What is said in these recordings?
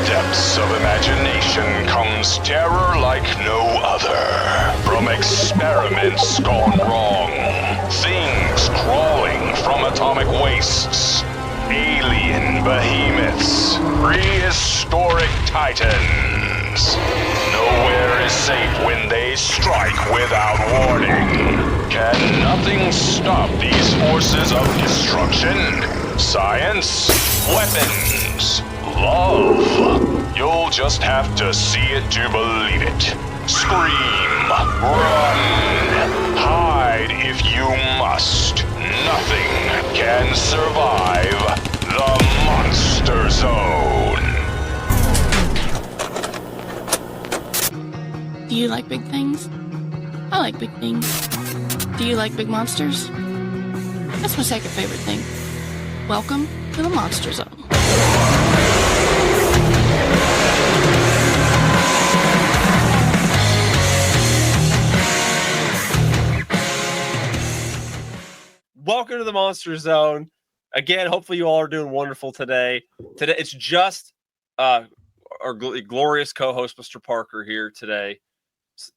depths of imagination comes terror like no other. From experiments gone wrong, things crawling from atomic wastes, alien behemoths, prehistoric titans. Nowhere is safe when they strike without warning. Can nothing stop these forces of destruction? Science? Weapons? Love? You'll just have to see it to believe it. Scream, run, hide if you must. Nothing can survive the Monster Zone. Do you like big things? I like big things. Do you like big monsters? That's my second favorite thing. Welcome to the Monster Zone. Welcome to the Monster Zone. Again, hopefully you all are doing wonderful today. Today it's just our glorious co-host, Mr. Parker, here today,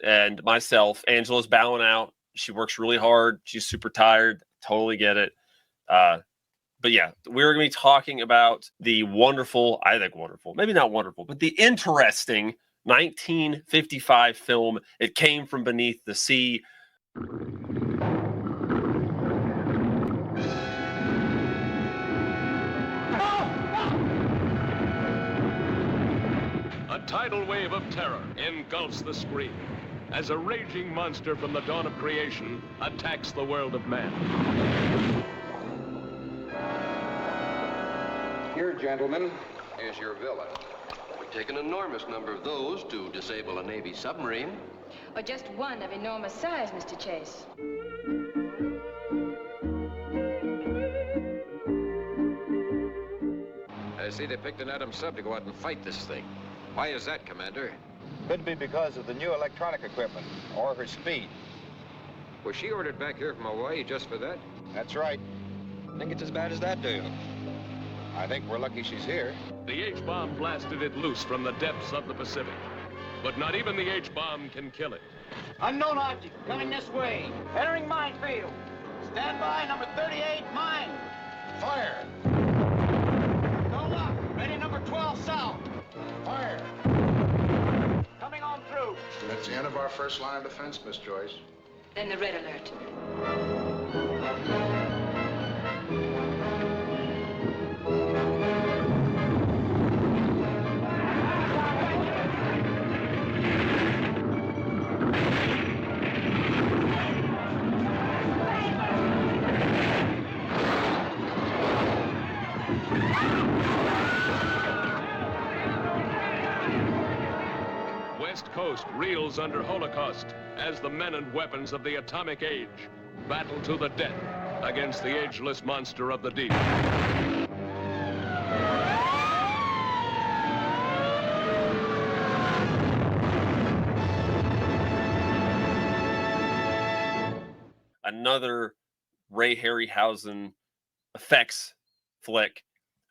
and myself. Angela's bowing out. She works really hard. She's super tired. Totally get it. But yeah, we're going to be talking about the wonderful, maybe not wonderful, but the interesting 1955 film, It Came From Beneath the Sea. A tidal wave of terror engulfs the screen as a raging monster from the dawn of creation attacks the world of man. Here, gentlemen, is your villain. It would take an enormous number of those to disable a Navy submarine. Or just one of enormous size, Mr. Chase. I see they picked an atom sub to go out and fight this thing. Why is that, Commander? Could be because of the new electronic equipment, or her speed. Was she ordered back here from Hawaii just for that? That's right. Think it's as bad as that, do you? I think we're lucky she's here. The H-bomb blasted it loose from the depths of the Pacific. But not even the H-bomb can kill it. Unknown object coming this way. Entering minefield. Stand by, number 38, mine. Fire! Go up. Ready, number 12, south. Fire! Coming on through. That's the end of our first line of defense, Miss Joyce. Then the red alert. West Coast reels under Holocaust as the men and weapons of the atomic age battle to the death against the ageless monster of the deep. Another Ray Harryhausen effects flick.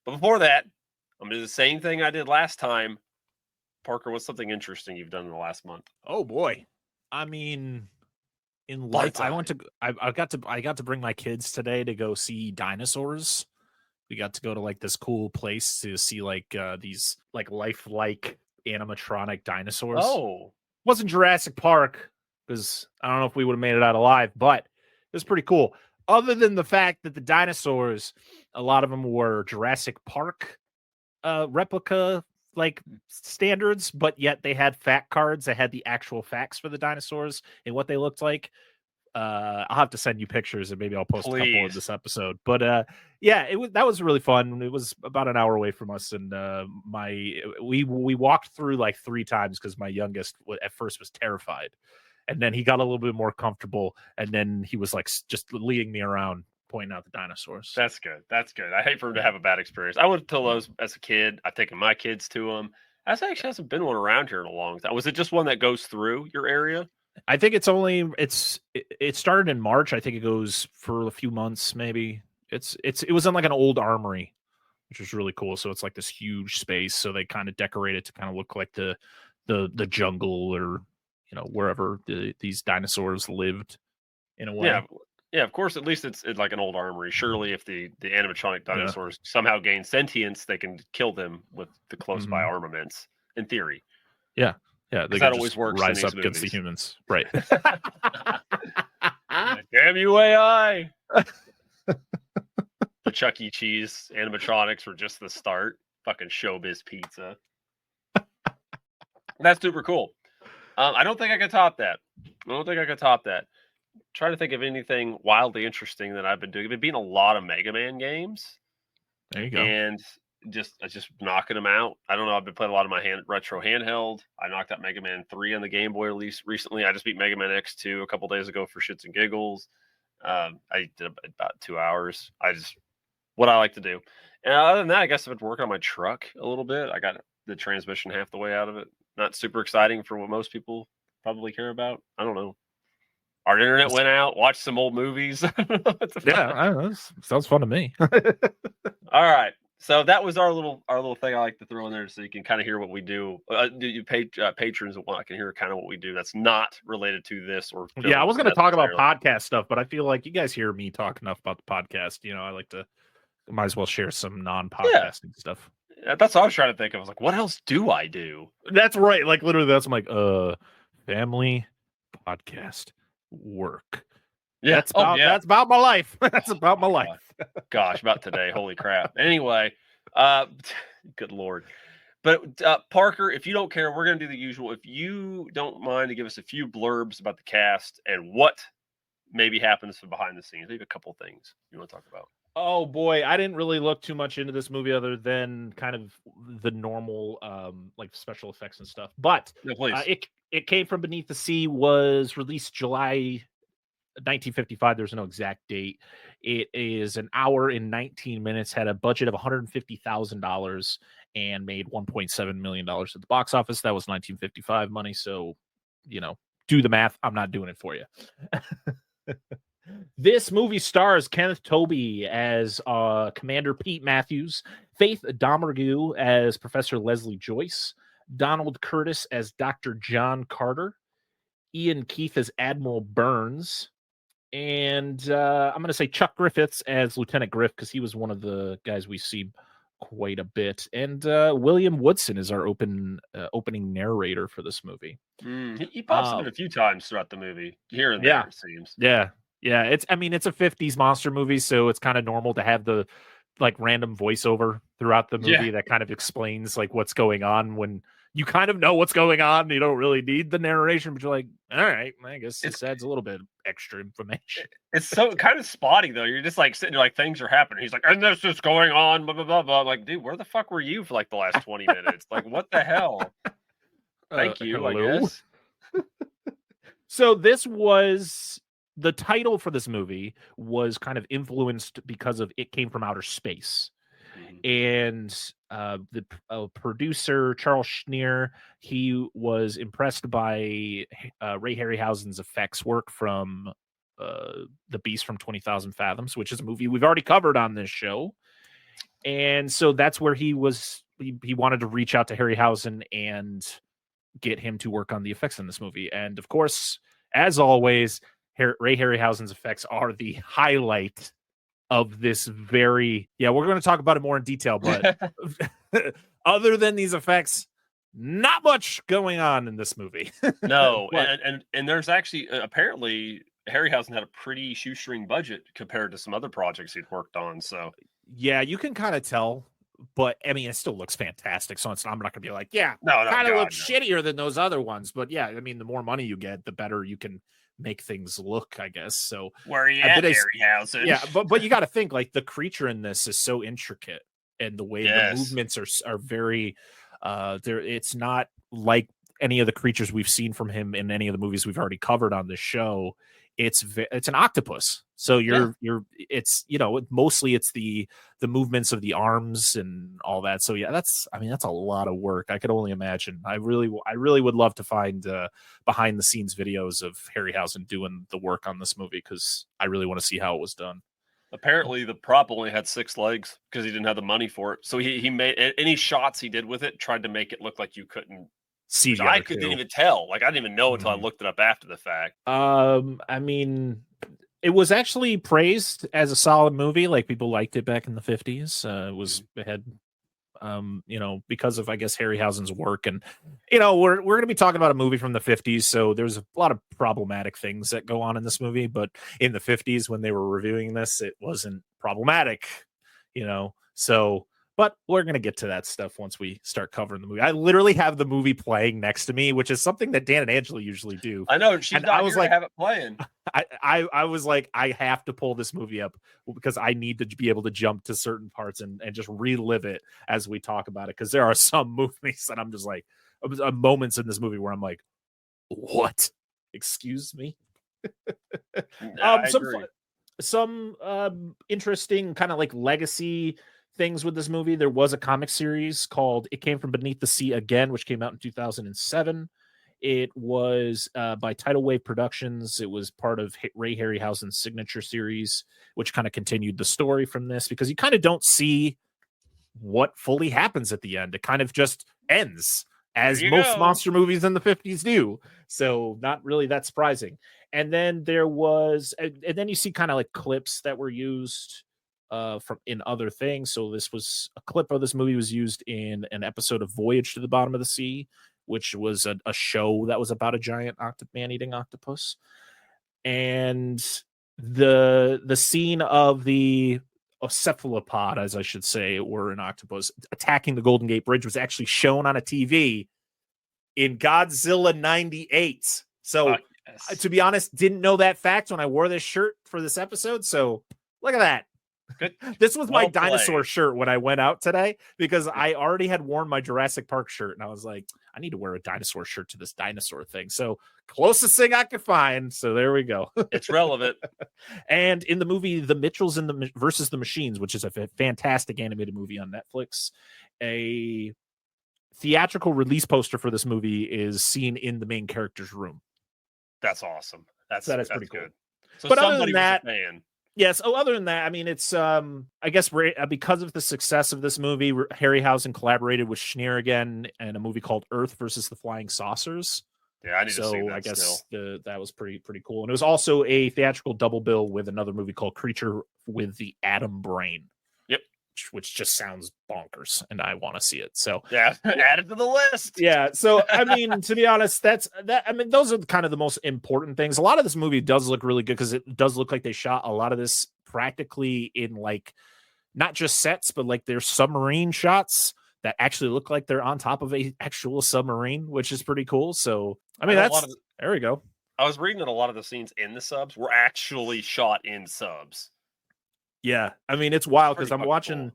But before that, I'm going to do the same thing I did last time. Parker, what's something interesting you've done in the last month? Oh boy. I mean, in life, I got to bring my kids today to go see dinosaurs. We got to go to like this cool place to see like these like lifelike animatronic dinosaurs. Oh, wasn't Jurassic Park because I don't know if we would have made it out alive, but it was pretty cool. Other than the fact that the dinosaurs, a lot of them were Jurassic Park replica like standards, but yet they had fact cards that had the actual facts for the dinosaurs and what they looked like. I'll have to send you pictures and maybe I'll post a couple of this episode. But yeah, that was really fun. It was about an hour away from us, and we walked through like 3 times because my youngest at first was terrified, and then he got a little bit more comfortable, and then he was like just leading me around, pointing out the dinosaurs. That's good. That's good. I hate for him to have a bad experience. I went to those as a kid. I've taken my kids to them. That's actually hasn't been one around here in a long time. Was it just one that goes through your area? I think it started in March. I think it goes for a few months, maybe. It was in like an old armory. which is really cool. So it's like this huge space. So they kind of decorate it to kind of look like the jungle or wherever these dinosaurs lived in a way. Yeah, of course. At least it's like an old armory. Surely, if the animatronic dinosaurs somehow gain sentience, they can kill them with the close by armaments. In theory. Yeah, they that always works. Rise in up against the humans, right? Damn you, AI! The Chuck E. Cheese animatronics were just the start. Fucking Showbiz Pizza. That's super cool. I don't think I could top that. Trying to think of anything wildly interesting that I've been doing. I've been beating a lot of Mega Man games. There you go. And just knocking them out. I don't know. I've been playing a lot of my retro handheld. I knocked out Mega Man 3 on the Game Boy release recently. I just beat Mega Man X2 a couple days ago for shits and giggles. I did about 2 hours. What I like to do. And other than that, I guess I've been working on my truck a little bit. I got the transmission half the way out of it. Not super exciting for what most people probably care about. I don't know. Our internet went out. Watched some old movies. I don't know. Sounds fun to me. All right. So that was our little thing I like to throw in there, so you can kind of hear what we do. Patrons I can hear kind of what we do. That's not related to this or I was going to talk about podcast stuff, but I feel like you guys hear me talk enough about the podcast. I like to might as well share some non-podcasting stuff. Yeah, that's what I was trying to think of. I was like, what else do I do? That's right. Like literally, that's I'm like family, podcast, work. Yeah, that's about my life. That's about my life. Gosh, about today. Holy crap. Anyway, good Lord. But Parker, if you don't care, we're going to do the usual. If you don't mind to give us a few blurbs about the cast and what maybe happens from behind the scenes, maybe a couple things you want to talk about. Oh boy, I didn't really look too much into this movie other than kind of the normal like special effects and stuff. But it came from Beneath the Sea, was released July 1955. There's no exact date. It is an hour and 19 minutes, had a budget of $150,000 and made $1.7 million at the box office. That was 1955 money. So, do the math. I'm not doing it for you. This movie stars Kenneth Tobey as Commander Pete Matthews, Faith Domergue as Professor Leslie Joyce, Donald Curtis as Dr. John Carter, Ian Keith as Admiral Burns, and I'm going to say Chuck Griffiths as Lieutenant Griff, because he was one of the guys we see quite a bit. And William Woodson is our opening narrator for this movie. He pops up a few times throughout the movie, here and there, it seems. Yeah, it's a 50s monster movie, so it's kind of normal to have the like random voiceover throughout the movie that kind of explains like what's going on when you kind of know what's going on. You don't really need the narration, but you're like, all right, I guess this adds a little bit of extra information. It's so kind of spotty though. You're just like sitting there like things are happening. He's like, and this is going on, blah blah blah blah. I'm like, dude, where the fuck were you for like the last 20 minutes? Like, what the hell? Thank you, hello? I guess. So this was the title for this movie was kind of influenced because of It Came from Outer Space. And the producer, Charles Schneer, he was impressed by Ray Harryhausen's effects work from The Beast from 20,000 Fathoms, which is a movie we've already covered on this show. And so that's where he wanted to reach out to Harryhausen and get him to work on the effects in this movie. And of course, as always, Ray Harryhausen's effects are the highlight of this we're going to talk about it more in detail, but other than these effects, not much going on in this movie. No, and there's actually apparently Harryhausen had a pretty shoestring budget compared to some other projects he'd worked on. So yeah, you can kind of tell, but I mean, it still looks fantastic. So I'm not going to be like, kind of looks shittier than those other ones. But yeah, I mean, the more money you get, the better you can make things look, I guess. So where are you at, Harryhausen? Yeah, but you got to think like the creature in this is so intricate, and the way the movements are very it's not like any of the creatures we've seen from him in any of the movies we've already covered on this show. It's an octopus. So it's mostly it's the movements of the arms and all that. So yeah, that's a lot of work. I could only imagine. I really would love to find behind the scenes videos of Harryhausen doing the work on this movie, because I really want to see how it was done. Apparently, the prop only had 6 legs because he didn't have the money for it. So he made any shots he did with it, tried to make it look like you couldn't see. I didn't even tell. Like, I didn't even know until I Mhm. looked it up after the fact. I mean, it was actually praised as a solid movie. Like, people liked it back in the 50s. It had, because of, I guess, Harryhausen's work. And, we're going to be talking about a movie from the 50s. So there's a lot of problematic things that go on in this movie. But in the 50s, when they were reviewing this, it wasn't problematic, So, but we're going to get to that stuff once we start covering the movie. I literally have the movie playing next to me, which is something that Dan and Angela usually do. I know. She's not here to have it playing. I was like, I have to pull this movie up because I need to be able to jump to certain parts and just relive it as we talk about it. Because there are some movies that I'm just like, moments in this movie where I'm like, what? Excuse me? Some interesting kind of like legacy things with this movie. There was a comic series called It Came From Beneath the Sea Again, which came out in 2007. It was by Tidal Wave Productions. It was part of Ray Harryhausen's signature series, which kind of continued the story from this, because you kind of don't see what fully happens at the end. It kind of just ends, as most monster movies in the 50s do. So not really that surprising. And then and then you see kind of like clips that were used from in other things. So this was a clip of this movie was used in an episode of Voyage to the Bottom of the Sea, which was a show that was about a giant man-eating octopus. And the scene of the cephalopod, as I should say, or an octopus attacking the Golden Gate Bridge was actually shown on a TV in Godzilla 98. So to be honest, didn't know that fact when I wore this shirt for this episode. So look at that. Good. This was my dinosaur shirt when I went out today, because I already had worn my Jurassic Park shirt and I was like, I need to wear a dinosaur shirt to this dinosaur thing. So closest thing I could find. So there we go. It's relevant. And in the movie, The Mitchells versus the Machines, which is a fantastic animated movie on Netflix, a theatrical release poster for this movie is seen in the main character's room. That's awesome. That's pretty cool. Good. So but other than that, was a fan. Yes. Oh, other than that, I mean, it's I guess because of the success of this movie, Harryhausen collaborated with Schneer again in a movie called Earth versus the Flying Saucers. Yeah, I need to see that. I guess that was pretty cool. And it was also a theatrical double bill with another movie called Creature with the Atom Brain. Yep. Which just sounds bonkers, and I want to see it. So yeah, add it to the list. Yeah. So I mean, to be honest, those are kind of the most important things. A lot of this movie does look really good because it does look like they shot a lot of this practically in like not just sets, but like their submarine shots that actually look like they're on top of a actual submarine, which is pretty cool. So I mean, there we go. I was reading that a lot of the scenes in the subs were actually shot in subs. Yeah, I mean, it's wild because I'm watching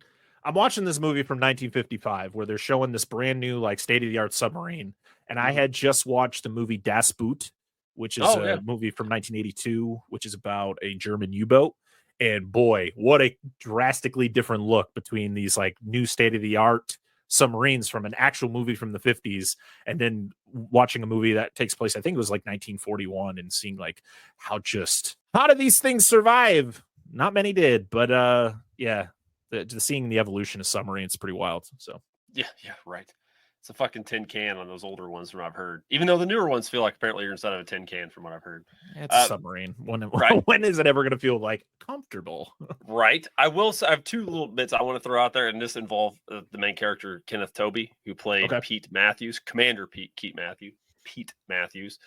this movie from 1955 where they're showing this brand new like state-of-the-art submarine, and I had just watched the movie Das Boot, which is a movie from 1982, which is about a German U-boat. And boy, what a drastically different look between these like new state-of-the-art submarines from an actual movie from the 50s, and then watching a movie that takes place, I think it was like 1941, and seeing like how do these things survive? Not many did, but yeah, seeing the evolution of submarines is pretty wild. So yeah, right. It's a fucking tin can on those older ones from what I've heard. Even though the newer ones feel like apparently you're inside of a tin can from what I've heard. It's a submarine. When is it ever going to feel like comfortable? Right. I have two little bits I want to throw out there, and this involve the main character, Kenneth Tobey, who played Pete Matthews, Commander Pete Matthews.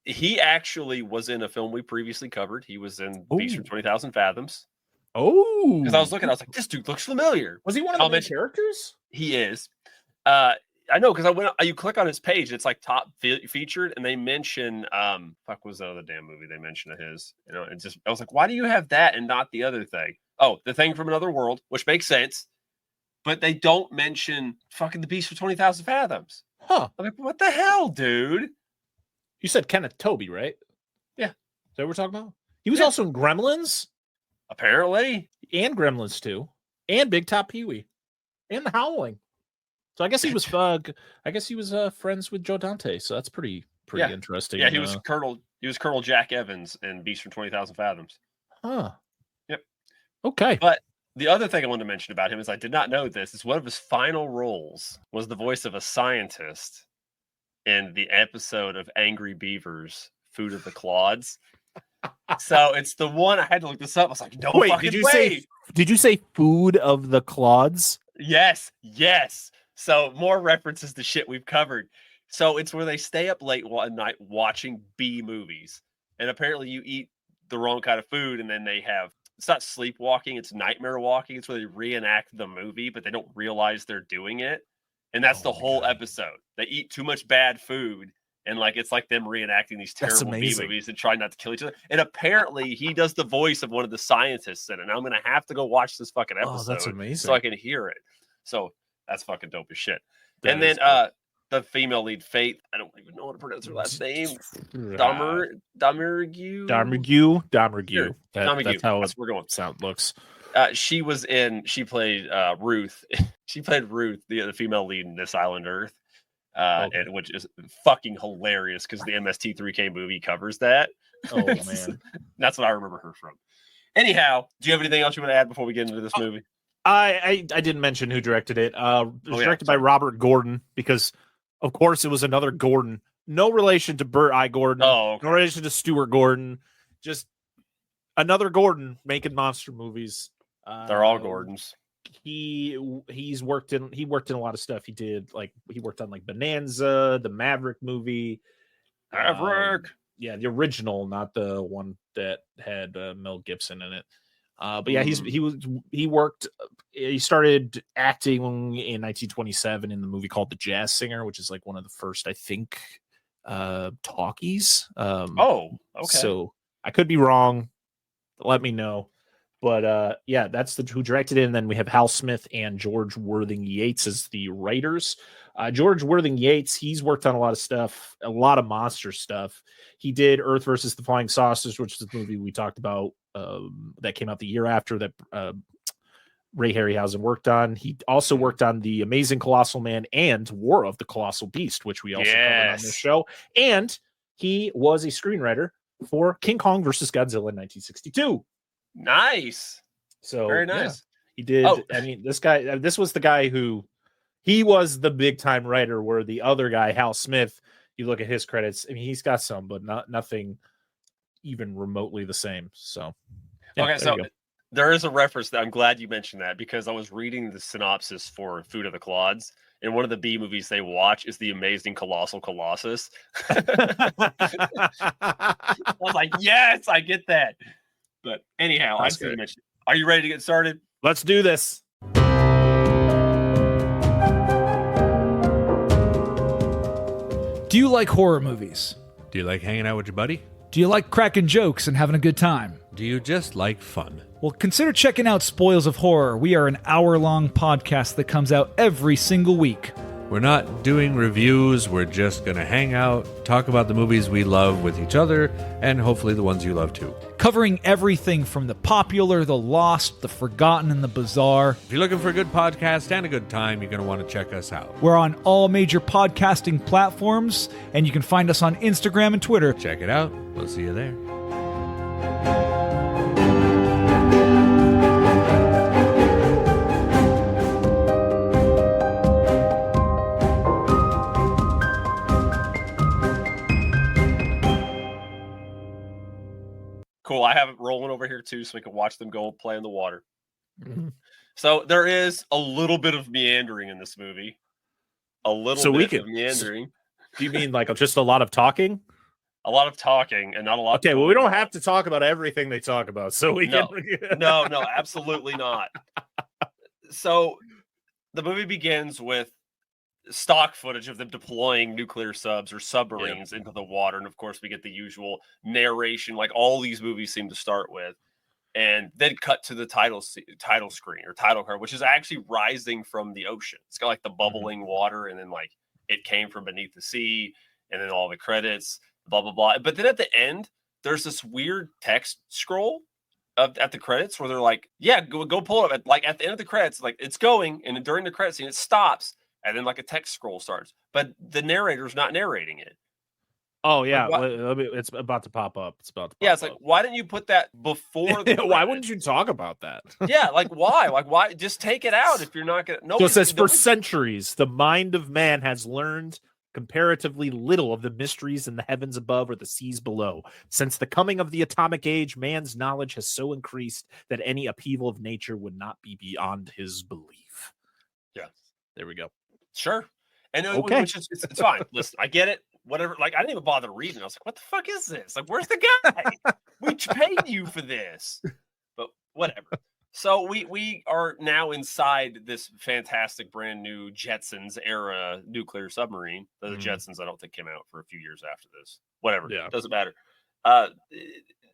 He actually was in a film we previously covered. He was in Beast from 20,000 Fathoms. Oh, because I was like, this dude looks familiar. Was he one of the main characters? He is. I know, because you click on his page, it's like top featured, and they mention what was the other damn movie they mentioned of his? I was like, why do you have that and not the other thing? Oh, The Thing from Another World, which makes sense, but they don't mention fucking The Beast from 20,000 Fathoms. Huh? I'm like, what the hell, dude? You said Kenneth Tobey, right? Yeah. Is that what we're talking about? He was also in Gremlins. Apparently. And Gremlins 2. And Big Top Pee-wee. And The Howling. So I guess he was friends with Joe Dante. So that's pretty interesting. Yeah, he was Colonel Jack Evans in Beast from 20,000 Fathoms. Huh. Yep. Okay. But the other thing I wanted to mention about him is I did not know this. Is one of his final roles was the voice of a scientist in the episode of Angry Beavers, Food of the Clods. So it's the one I had to look this up. I was like, no Wait, fucking did way. you say Food of the Clods? Yes. So more references to shit we've covered. So it's where they stay up late one night watching B movies. And apparently you eat the wrong kind of food, and then it's not sleepwalking, it's nightmare walking. It's where they reenact the movie, but they don't realize they're doing it. And that's the whole episode. They eat too much bad food, and it's like them reenacting these terrible B movies and trying not to kill each other. And apparently he does the voice of one of the scientists in it. And I'm gonna have to go watch this fucking episode. Oh, that's amazing. So I can hear it. So that's fucking dope as shit. And then the female lead, Faith, I don't even know how to pronounce her last name. Domergue. Domergue. That's how we're going. Sound looks. She played Ruth. She played Ruth, the female lead in This Island Earth, and which is fucking hilarious because the MST3K movie covers that. Oh man, that's what I remember her from. Anyhow, do you have anything else you want to add before we get into this movie? I didn't mention who directed it. It was directed by Robert Gordon because, of course, it was another Gordon. No relation to Burt I. Gordon. Oh, okay. No relation to Stuart Gordon. Just another Gordon making monster movies. They're all Gordons. He worked in a lot of stuff. He worked on Bonanza, the Maverick movie. Maverick. Yeah, the original, not the one that had Mel Gibson in it. But yeah, he started acting in 1927 in the movie called The Jazz Singer, which is one of the first, I think, talkies. Okay. So I could be wrong. Let me know. But yeah, that's who directed it. And then we have Hal Smith and George Worthing Yates as the writers. George Worthing Yates, he's worked on a lot of stuff, a lot of monster stuff. He did Earth versus the Flying Saucers, which is the movie we talked about that came out the year after that Ray Harryhausen worked on. He also worked on The Amazing Colossal Man and War of the Colossal Beast, which we also covered on this show. And he was a screenwriter for King Kong versus Godzilla in 1962. Nice. So very nice. Yeah, he did. I mean, this was the guy who he was the big time writer, where the other guy, Hal Smith, you look at his credits, I mean, he's got some, but nothing even remotely the same. So yeah, okay, so there is a reference that I'm glad you mentioned that, because I was reading the synopsis for Food of the Clods, and one of the B movies they watch is The Amazing Colossal Colossus. I was like, yes, I get that. But anyhow, I see you mentioned. Are you ready to get started? Let's do this. Do you like horror movies? Do you like hanging out with your buddy? Do you like cracking jokes and having a good time? Do you just like fun? Well, consider checking out Spoils of Horror. We are an hour-long podcast that comes out every single week. We're not doing reviews. We're just going to hang out, talk about the movies we love with each other, and hopefully the ones you love too. Covering everything from the popular, the lost, the forgotten, and the bizarre. If you're looking for a good podcast and a good time, you're going to want to check us out. We're on all major podcasting platforms, and you can find us on Instagram and Twitter. Check it out. We'll see you there. Cool. I have it rolling over here too, so we can watch them go play in the water. Mm-hmm. So there is a little bit of meandering in this movie. A little bit of meandering. Do you mean just a lot of talking? A lot of talking and not a lot. Okay, well, we don't have to talk about everything they talk about, so we can. No, absolutely not. So the movie begins with stock footage of them deploying nuclear subs or submarines into the water, and of course we get the usual narration like all these movies seem to start with, and then cut to the title screen or title card, which is actually rising from the ocean. It's got the bubbling water, and then it came from beneath the sea, and then all the credits, blah blah blah. But then at the end there's this weird text scroll at the credits where they're like, yeah, go pull it up. At the end of the credits, it's going, and during the credits scene it stops. And then a text scroll starts, but the narrator's not narrating it. Oh yeah, Like, it's about to pop up. It's about to. Yeah, it's like, why didn't you put that before? Why wouldn't you talk about that? Yeah, like why? Like why? Just take it out if you're not gonna. So it says for centuries, the mind of man has learned comparatively little of the mysteries in the heavens above or the seas below. Since the coming of the atomic age, man's knowledge has so increased that any upheaval of nature would not be beyond his belief. Yeah, there we go. Sure, and okay, it's fine. Listen, I get it. Whatever. Like, I didn't even bother reading. I was like, what the fuck is this? Like, where's the guy? We paid you for this. But whatever. So we are now inside this fantastic brand new Jetsons era nuclear submarine. The Jetsons, I don't think, came out for a few years after this. Whatever. Yeah. Doesn't matter.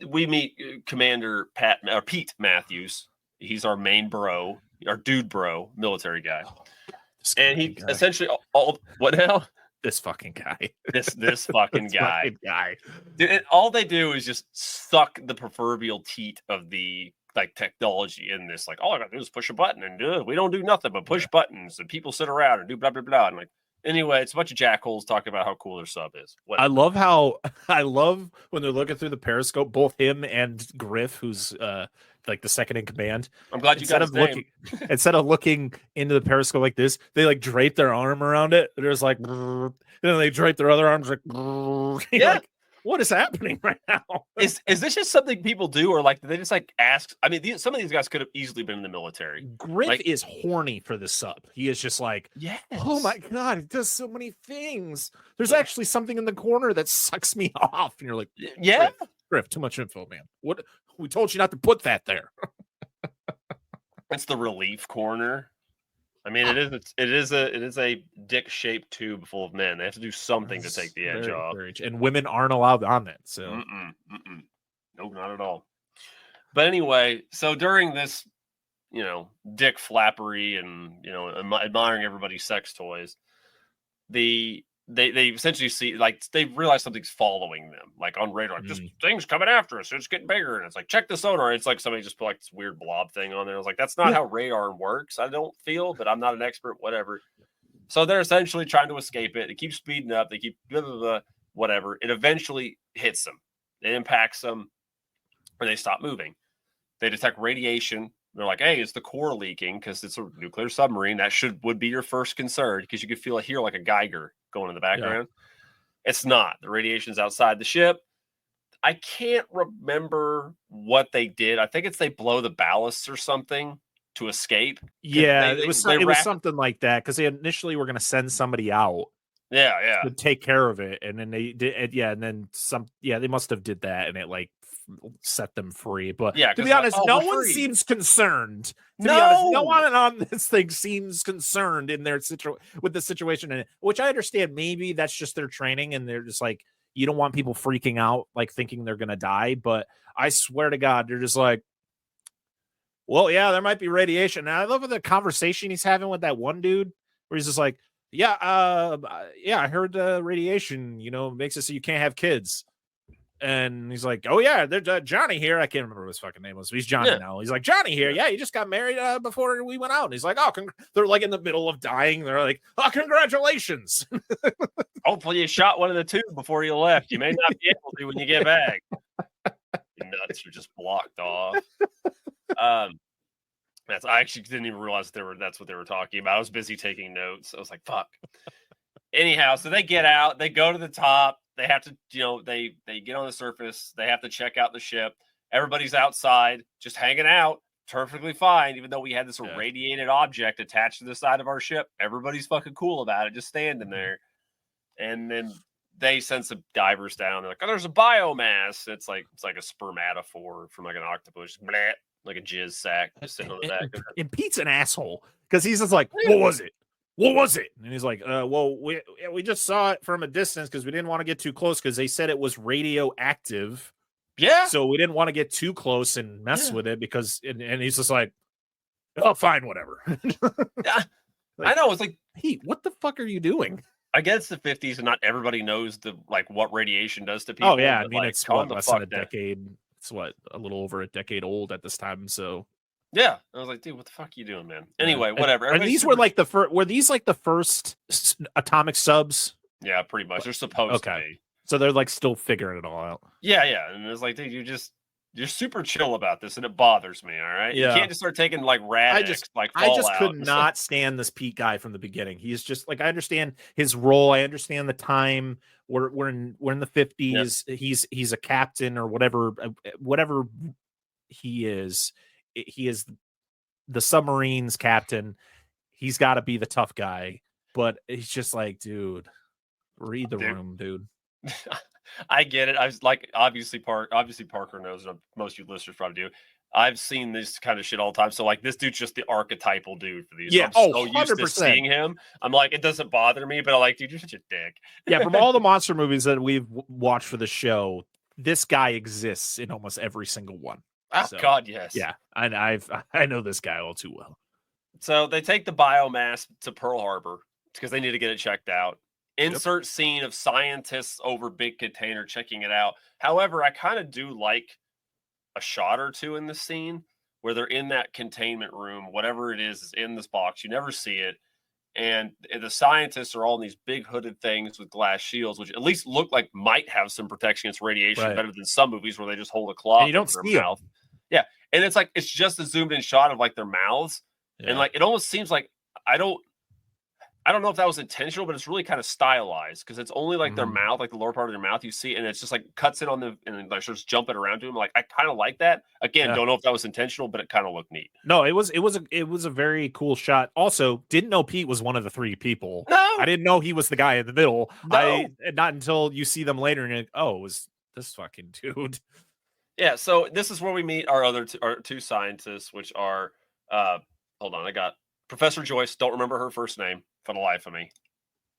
We meet Commander Pete Matthews. He's our main bro, our dude bro, military guy. And he essentially what now? This fucking guy. This fucking guy. Dude, all they do is just suck the proverbial teat of the like technology in this. Like, all I gotta do is push a button and we don't do nothing but push buttons and people sit around and do blah blah blah. And like, anyway, it's a bunch of jackholes talking about how cool their sub is. Whatever. I love when they're looking through the periscope, both him and Griff, who's like the second in command. I'm glad you got his name. Instead of looking into the periscope like this, they like drape their arm around it. They're just like, and then they drape their other arms like, yeah. Like, what is happening right now? Is this just something people do, or like they just like ask? I mean, some of these guys could have easily been in the military. Griff is horny for the sub. He is just like, yes. Oh my god, it does so many things. There's actually something in the corner that sucks me off, and you're like, yeah, Griff, too much info, man. What? We told you not to put that there. It's the relief corner. I mean, it is a dick-shaped tube full of men. They have to do something to take the edge off. And women aren't allowed on it. So no, not at all. But anyway, so during this, dick flappery and admiring everybody's sex toys, they essentially see, like, they realize something's following them, like on radar. Like, this thing's coming after us. It's getting bigger. And it's like, check the sonar. It's like somebody just put like this weird blob thing on there. I was like, that's not how radar works. I don't feel, but I'm not an expert, whatever. So they're essentially trying to escape it. They keep speeding up. They keep blah, blah, blah, whatever. It eventually hits them. It impacts them, or they stop moving. They detect radiation. They're like, hey, is the core leaking? Because it's a nuclear submarine. That would be your first concern, because you could hear like a Geiger going in the background. Yeah. It's not. The radiation's outside the ship. I can't remember what they did. I think they blow the ballasts or something to escape. Yeah, it was something like that, because they initially were going to send somebody out. Yeah. To take care of it, and then they did. Yeah, and then some. Yeah, they must have did that, and it like set them free. But to be honest, no one seems concerned. To be honest, no one on this thing seems concerned in their with the situation in it, which I understand. Maybe that's just their training, and they're just like, you don't want people freaking out, like thinking they're gonna die. But I swear to God, they're just like, well, yeah, there might be radiation. And I love the conversation he's having with that one dude, where he's just like, yeah, I heard radiation, makes it so you can't have kids. And he's like, oh yeah, there's Johnny here. I can't remember what his fucking name was. But he's Johnny now. He's like, Johnny here. Yeah, he just got married before we went out. And he's like, oh, they're like in the middle of dying. They're like, oh, congratulations. Hopefully you shot one of the two before you left. You may not be able to when you get back. Your nuts are just blocked off. I actually didn't even realize that's what they were talking about. I was busy taking notes. I was like, fuck. Anyhow, so they get out, they go to the top, they have to, they get on the surface, they have to check out the ship. Everybody's outside, just hanging out, perfectly fine, even though we had this irradiated object attached to the side of our ship. Everybody's fucking cool about it, just standing there. And then they send some divers down. They're like, oh, there's a biomass. It's like a spermatophore from like an octopus. Bleh. Like a jizz sack just sitting on the back. And Pete's an asshole, because he's just like, what was it? What was it? And he's like, well, we just saw it from a distance because we didn't want to get too close, because they said it was radioactive. Yeah. So we didn't want to get too close and mess with it, because and he's just like, oh, fine, whatever. Yeah. I know. It's like, Pete, what the fuck are you doing? I guess the 50s, and not everybody knows what radiation does to people. Oh yeah, I mean, it's less than a decade. It's a little over a decade old at this time. So yeah, I was like, dude, what the fuck are you doing, man? Anyway, whatever. And these were like the first. Were these like the first atomic subs? Yeah, pretty much. They're supposed to be. So they're like still figuring it all out. Yeah, and it's like, dude, you're super chill about this, and it bothers me. All right, Yeah. You can't just start taking like Radix, I Fallout. just could not stand this Pete guy from the beginning. He's just like, I understand his role. I understand the time. We're in the 50s. Yep. He's a captain or whatever he is. He is the submarine's captain. He's got to be the tough guy. But he's just like, dude, read the room, dude. I get it. I was like, obviously Parker knows. Most of you listeners probably do. I've seen this kind of shit all the time. So like, this dude's just the archetypal dude for these. Yeah. I'm so used to seeing him. I'm like, it doesn't bother me, but I'm like, dude, you're such a dick. Yeah. From all the monster movies that we've watched for the show, this guy exists in almost every single one. Oh, so, God, yes. Yeah. And I know this guy all too well. So they take the biomass to Pearl Harbor because they need to get it checked out. Insert scene of scientists over big container checking it out. However, I kind of do like a shot or two in the scene where they're in that containment room, whatever it is in this box. You never see it. And the scientists are all in these big hooded things with glass shields, which at least look like might have some protection against radiation, better than some movies where they just hold a cloth and you don't over their mouth. Yeah. And it's like, it's just a zoomed in shot of like their mouths. Yeah. And like, it almost seems like, I don't know if that was intentional, but it's really kind of stylized because it's only like their mouth, like the lower part of their mouth you see, and it's just like cuts in on them and like starts jumping around to them. Like, I kind of like that. Again, don't know if that was intentional, but it kind of looked neat. No, it was a very cool shot. Also, didn't know Pete was one of the three people. No, I didn't know he was the guy in the middle. No. Not until you see them later and you're like, oh, it was this fucking dude. Yeah, so this is where we meet our two scientists, which are hold on, I got Professor Joyce. Don't remember her first name for the life of me.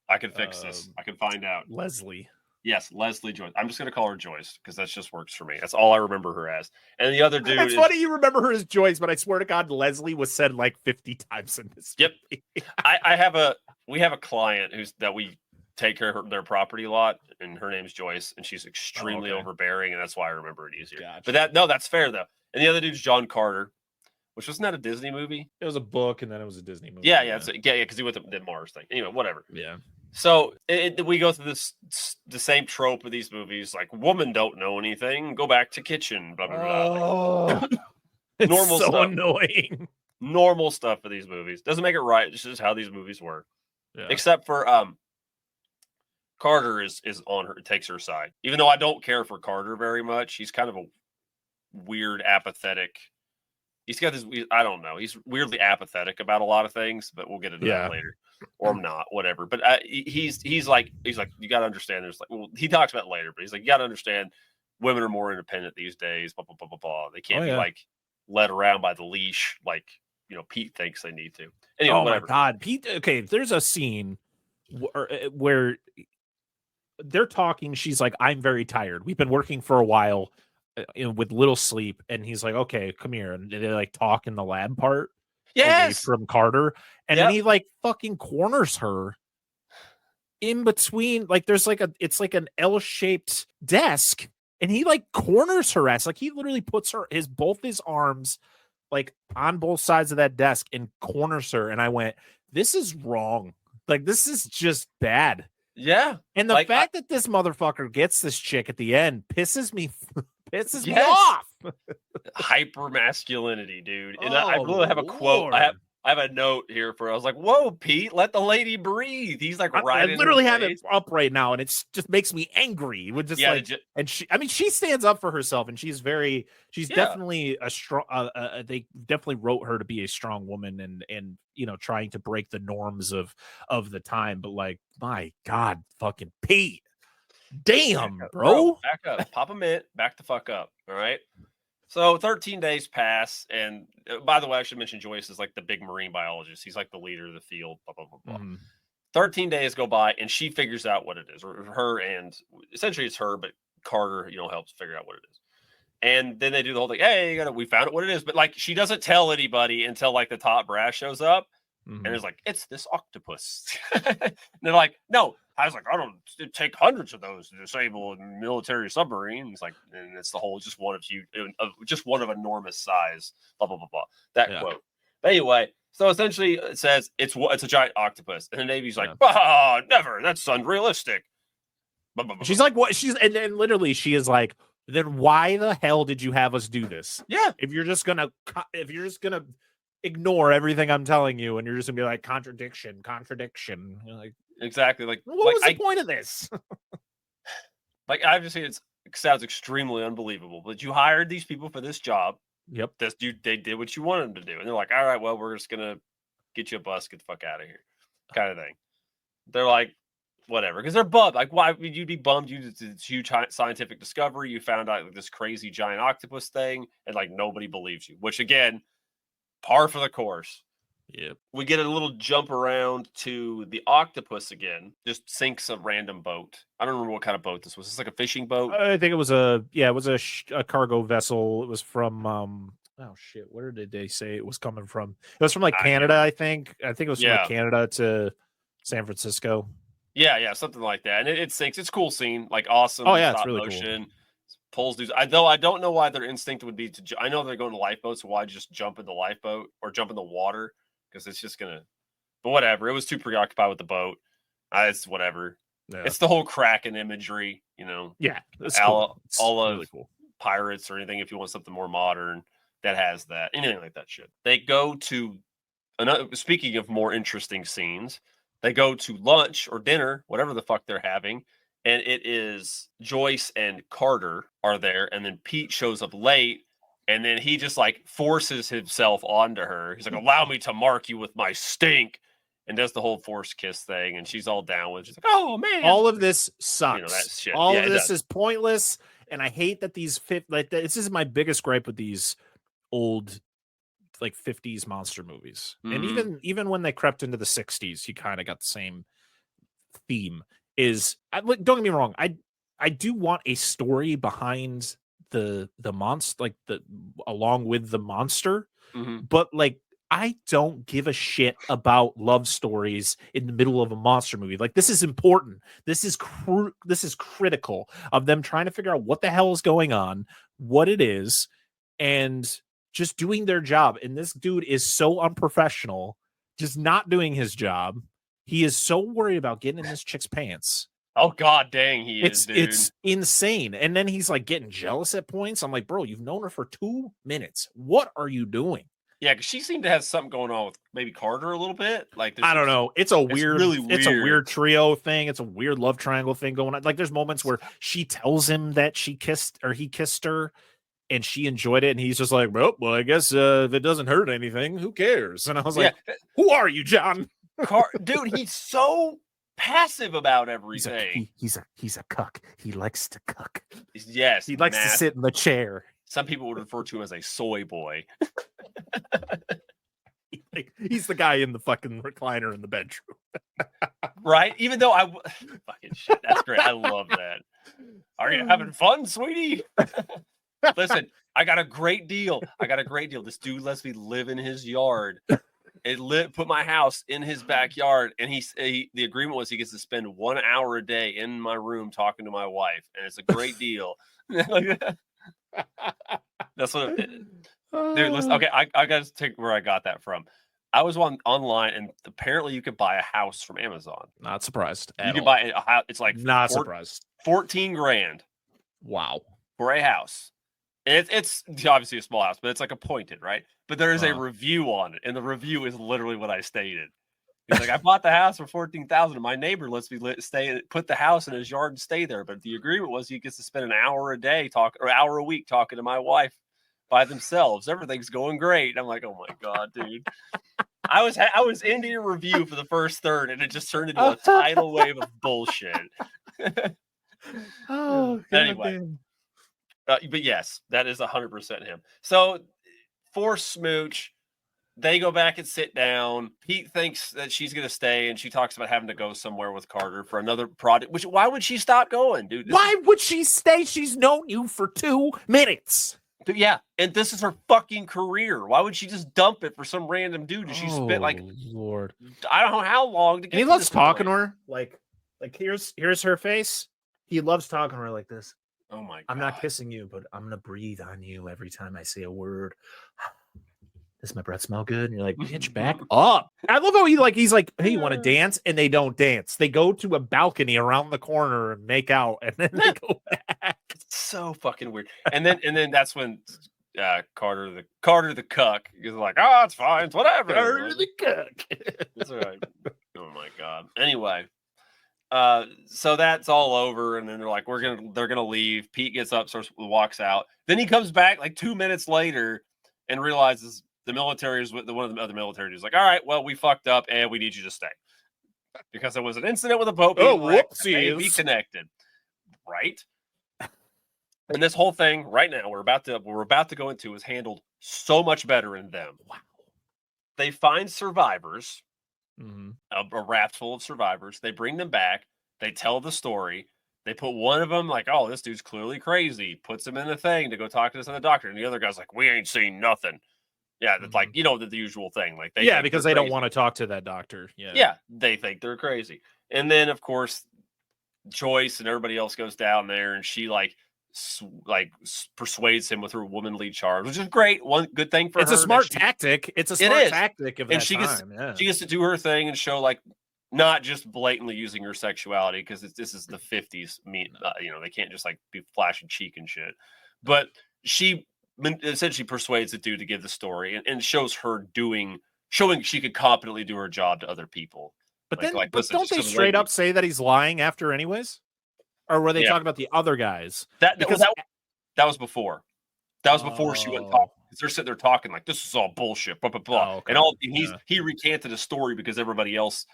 I can fix this. I can find out. Leslie. Yes, Leslie Joyce. I'm just going to call her Joyce because that just works for me. That's all I remember her as. And the other dude. It's funny you remember her as Joyce, but I swear to God, Leslie was said like 50 times in this. Yep. We have a client that we take care of their property lot, and her name's Joyce, and she's extremely overbearing, and that's why I remember it easier. Gotcha. But that's fair though. And the other dude's John Carter. Which wasn't that a Disney movie? It was a book, and then it was a Disney movie. Yeah, because he went to the Mars thing. Anyway, whatever. Yeah. So we go through the same trope of these movies, like women don't know anything, go back to kitchen, blah blah blah. It's normal so stuff. Annoying. Normal stuff for these movies. Doesn't make it right. It's just how these movies work. Yeah. Except for Carter is on her, takes her side. Even though I don't care for Carter very much, he's kind of a weird, apathetic. He's got this, I don't know. He's weirdly apathetic about a lot of things, but we'll get into that later, or not, whatever. But he's like, you got to understand. There's like, well, he talks about it later, but he's like, you got to understand, women are more independent these days. Blah blah blah blah blah. They can't be like led around by the leash, like Pete thinks they need to. Anyway, whatever. My God, Pete. Okay, there's a scene where they're talking. She's like, "I'm very tired. We've been working for a while." With little sleep, and he's like, okay, come here, and they like talk in the lab part from Carter, and then he like fucking corners her in between, like there's like it's like an L-shaped desk, and he like corners her ass, like he literally puts both his arms like on both sides of that desk and corners her, and I went, this is wrong, like this is just bad. Yeah. And the fact that this motherfucker gets this chick at the end pisses me off. Hyper masculinity, dude. And I really have a quote. I have a note here I was like, whoa, Pete, let the lady breathe. He's like, I literally have it up right now, and it just makes me angry. It would just and she stands up for herself, and she's definitely a strong. They definitely wrote her to be a strong woman, and trying to break the norms of the time. But like, my God, fucking Pete. Damn, bro. Back up. Pop a mint. Back the fuck up. All right. So 13 days pass. And by the way, I should mention Joyce is like the big marine biologist. He's like the leader of the field. Blah, blah, blah, blah. 13 days go by, and she figures out what it is. Or her, and essentially it's her, but Carter, helps figure out what it is. And then they do the whole thing. Hey, we found out what it is. But like, she doesn't tell anybody until like the top brass shows up. And it's like, it's this octopus. And they're like, no. I was like, I don't take hundreds of those to disable a military submarine. It's like, and it's the whole just one of enormous size. Blah blah blah blah. That quote. But anyway, so essentially it says it's a giant octopus, and the Navy's like, never. That's unrealistic. She's like, what? And then literally she is like, then why the hell did you have us do this? Yeah. If you're just gonna ignore everything I'm telling you, and you're just gonna be like contradiction. You're like, exactly. Like, what was the point of this? Like, obviously, it sounds extremely unbelievable, but you hired these people for this job. Yep. They did what you wanted them to do, and they're like, all right, well, we're just gonna get you a bus, get the fuck out of here, kind of thing. They're like, whatever, because they're bummed. Like, why would you be bummed? You did this huge scientific discovery. You found out like, this crazy giant octopus thing, and like nobody believes you. Which again, par for the course. Yep. We get a little jump around to the octopus again. Just sinks a random boat. I don't remember what kind of boat this was. It's like a fishing boat. I think it was a cargo vessel. It was from oh shit, where did they say it was coming from? It was from like Canada, I think. I think it was from like Canada to San Francisco. Yeah, something like that. And it sinks. It's a cool scene, like awesome. Oh yeah, it's really cool. Pulls dudes. I don't know why their instinct would be to. I know they're going to lifeboats, so why just jump in the lifeboat or jump in the water? Because it's just gonna. But whatever. It was too preoccupied with the boat. It's whatever. Yeah. It's the whole Kraken imagery, you know. Yeah, all of really cool. Pirates or anything. If you want something more modern, that has that. Anything like that shit. They go to another. Speaking of more interesting scenes, they go to lunch or dinner, whatever the fuck they're having. And it is Joyce and Carter are there. And then Pete shows up late. And then he just like forces himself onto her. He's like, allow me to mark you with my stink. And does the whole force kiss thing. And she's all down with it. She's like, oh, man. All of this sucks. You know, that shit. All of this is pointless. And I hate that these this is my biggest gripe with these old like 50s monster movies. Mm-hmm. And even when they crept into the 60s, you kind of got the same theme. Don't get me wrong, I do want a story behind the monster, like along with the monster, but like I don't give a shit about love stories in the middle of a monster movie. Like, this is important. This is critical of them trying to figure out what the hell is going on, what it is, and just doing their job. And this dude is so unprofessional, just not doing his job. He is so worried about getting in this chick's pants. Oh, god dang, he is, dude. It's insane. And then he's like getting jealous at points. I'm like, bro, you've known her for 2 minutes. What are you doing? Yeah, because she seemed to have something going on with maybe Carter a little bit. Like, I don't know. It's really weird. It's a weird trio thing. It's a weird love triangle thing going on. Like, there's moments where she tells him that he kissed her, and she enjoyed it, and he's just like, well, I guess if it doesn't hurt anything, who cares? And I was like, who are you, John? Dude, he's so passive about everything. He's a cuck. He likes to cuck. Yes, he likes to sit in the chair. Some people would refer to him as a soy boy. He's the guy in the fucking recliner in the bedroom. Right? Even though fucking shit, that's great. I love that. Are you having fun, sweetie? Listen, I got a great deal. This dude lets me live in his yard. Put my house in his backyard, and the agreement was he gets to spend 1 hour a day in my room talking to my wife, and it's a great deal. That's what dude, listen, okay, I gotta take where I got that from. I was online, and apparently you could buy a house from Amazon. Not surprised. You can buy a house. It's like not surprised. 14 grand. Wow. For a house. It's obviously a small house, but it's like appointed, right? But there is a review on it, and the review is literally what I stated. He's like, I bought the house for $14,000, and my neighbor lets me put the house in his yard and stay there. But the agreement was he gets to spend an hour a day or hour a week talking to my wife by themselves. Everything's going great. And I'm like, oh my god, dude. I was into your review for the first third, and it just turned into a tidal wave of bullshit. Anyway. But yes, that is 100% him. So for Smooch, they go back and sit down. Pete thinks that she's going to stay, and she talks about having to go somewhere with Carter for another project. Why would she stop going, dude? Why would she stay? She's known you for 2 minutes. Yeah, and this is her fucking career. Why would she just dump it for some random dude? She spent like, Lord, I don't know how long to get. And he loves talking to her. Like here's her face. He loves talking to her like this. Oh my god. I'm not kissing you, but I'm gonna breathe on you every time I say a word. does my breath smell good? And you're like, bitch, back up. I love how he's like, hey, you want to dance? And they don't dance. They go to a balcony around the corner and make out, and then they go back. It's so fucking weird. And then that's when Carter the cuck is like, oh, it's fine, it's whatever. Carter the cuck. That's right. Oh my god. Anyway, so that's all over, and then they're like, they're gonna leave. Pete gets up, walks out. Then he comes back like 2 minutes later and realizes the military is with one of the other military dudes. Like, all right, well, we fucked up, and we need you to stay because there was an incident with a boat. Oh, whoopsies! Be connected, right? And this whole thing right now we're about to go into is handled so much better in them. Wow. They find survivors, a raft full of survivors. They bring them back. They tell the story. They put one of them like, oh, this dude's clearly crazy. Puts him in the thing to go talk to this other doctor. And the other guy's like, we ain't seen nothing. Yeah, that's like, the usual thing. Like because they don't want to talk to that doctor. Yeah. Yeah, they think they're crazy. And then, of course, Joyce and everybody else goes down there, and she persuades him with her womanly charms, which is great. One good thing for her. It's a smart tactic. It's a smart tactic of that she time. She gets to do her thing and show like not just blatantly using her sexuality because this is the 50s. They can't just like be flashing cheek and shit. But she essentially persuades the dude to give the story and shows her showing she could competently do her job to other people. But don't they straight up say that he's lying after anyways? Or were they talking about the other guys? That was before. That was before she went talking. They're sitting there talking like this is all bullshit, blah blah blah. Oh, okay. And he recanted a story because nobody else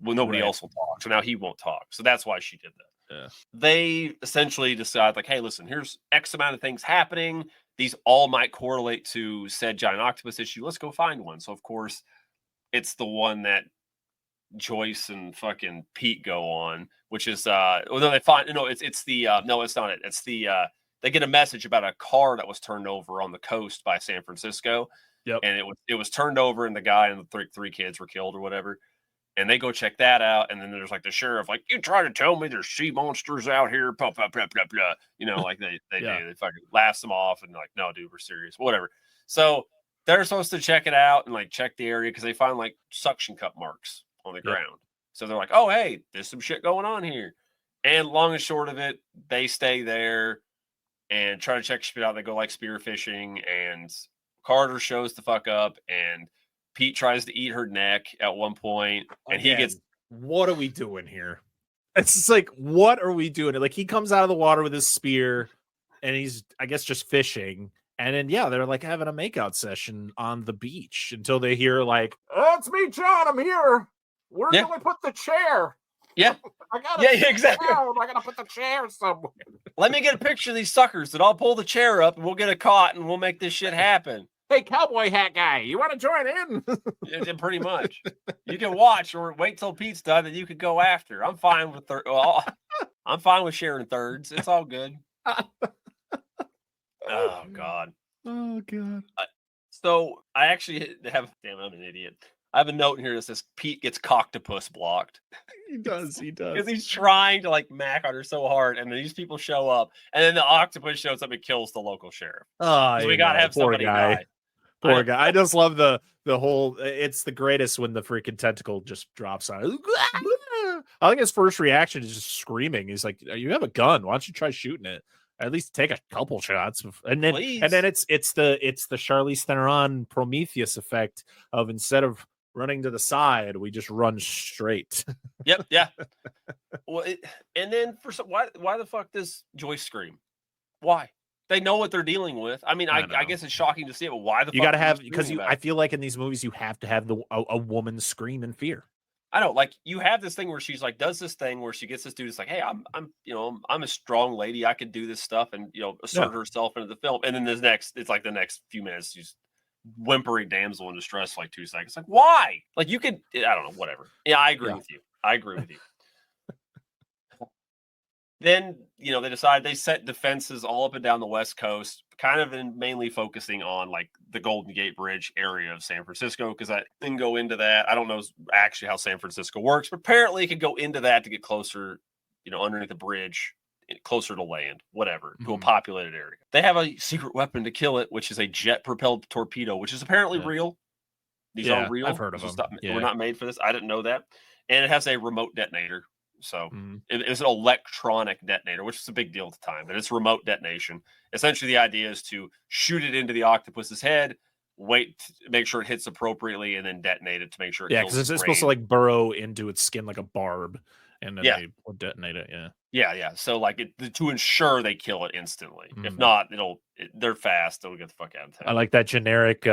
will talk. So now he won't talk. So that's why she did that. Yeah. They essentially decide like, hey, listen, here's X amount of things happening. These all might correlate to said giant octopus issue. Let's go find one. So of course, it's the one that Joyce and fucking Pete go on, which is it's not it. It's they get a message about a car that was turned over on the coast by San Francisco. Yep. And it was turned over and the guy and the three kids were killed or whatever. And they go check that out, and then there's like the sheriff, like, you try to tell me there's sea monsters out here, blah blah blah blah blah. Like they fucking laughs them off and like, no, dude, we're serious, whatever. So they're supposed to check it out and like check the area because they find like suction cup marks on the ground. So they're like, oh, hey, there's some shit going on here. And long and short of it, they stay there and try to check shit out. They go like spearfishing, and Carter shows the fuck up, and Pete tries to eat her neck at one point, and he gets. What are we doing here? It's just like, what are we doing? Like, he comes out of the water with his spear, and he's, I guess, just fishing. And then, they're like having a makeout session on the beach until they hear like, oh, it's me, John. I'm here. Where do we put the chair? Yeah. Exactly. I gotta put the chair somewhere. Let me get a picture of these suckers, and I'll pull the chair up, and we'll get a cot, and we'll make this shit happen. Hey, cowboy hat guy, you want to join in? Yeah, pretty much. You can watch or wait till Pete's done, and you can go after. I'm fine with I'm fine with sharing thirds. It's all good. Oh God. Oh God. So I actually have. Damn, I'm an idiot. I have a note in here that says Pete gets coctopus blocked. He does. Because he's trying to like mac on her so hard, and then these people show up, and then the octopus shows up and kills the local sheriff. Oh, so we gotta have somebody die. Poor guy. I just love the whole. It's the greatest when the freaking tentacle just drops on it. I think his first reaction is just screaming. He's like, "You have a gun. Why don't you try shooting it? At least take a couple shots." And then it's the Charlize Theron Prometheus effect of instead of running to the side, we just run straight. Yep. Yeah. Well, and then why the fuck does Joyce scream? Why? They know what they're dealing with. I mean, I guess it's shocking to see it, but why the fuck? You got to have, because I feel like in these movies you have to have a woman scream in fear. I know, like you have this thing where she's like does this thing where she gets this dude. It's like, hey, I'm a strong lady. I could do this stuff and assert herself into the film. And then it's like the next few minutes she's whimpering damsel in distress for like 2 seconds. Like, why? Like you could, I don't know, whatever. Yeah, I agree with you. Then, they decide they set defenses all up and down the West Coast, kind of mainly focusing on like the Golden Gate Bridge area of San Francisco, because I didn't go into that. I don't know actually how San Francisco works, but apparently it could go into that to get closer, underneath the bridge closer to land, whatever, to a Mhm. populated area. They have a secret weapon to kill it, which is a jet-propelled torpedo, which is apparently Yeah. real. These Yeah, are real. I've heard of This was them. we're Yeah. not made for this. I didn't know that. And it has a remote detonator. So Mhm. it's an electronic detonator, which is a big deal at the time, but it's remote detonation. Essentially, the idea is to shoot it into the octopus's head, make sure it hits appropriately, and then detonate it to make sure it Yeah, kills because its it's supposed to brain. like burrow into its skin like a barb, and then Yeah. they will detonate it. Yeah. Yeah. So like to ensure they kill it instantly. If Mhm. not, they're fast. They'll get the fuck out of town. I like that generic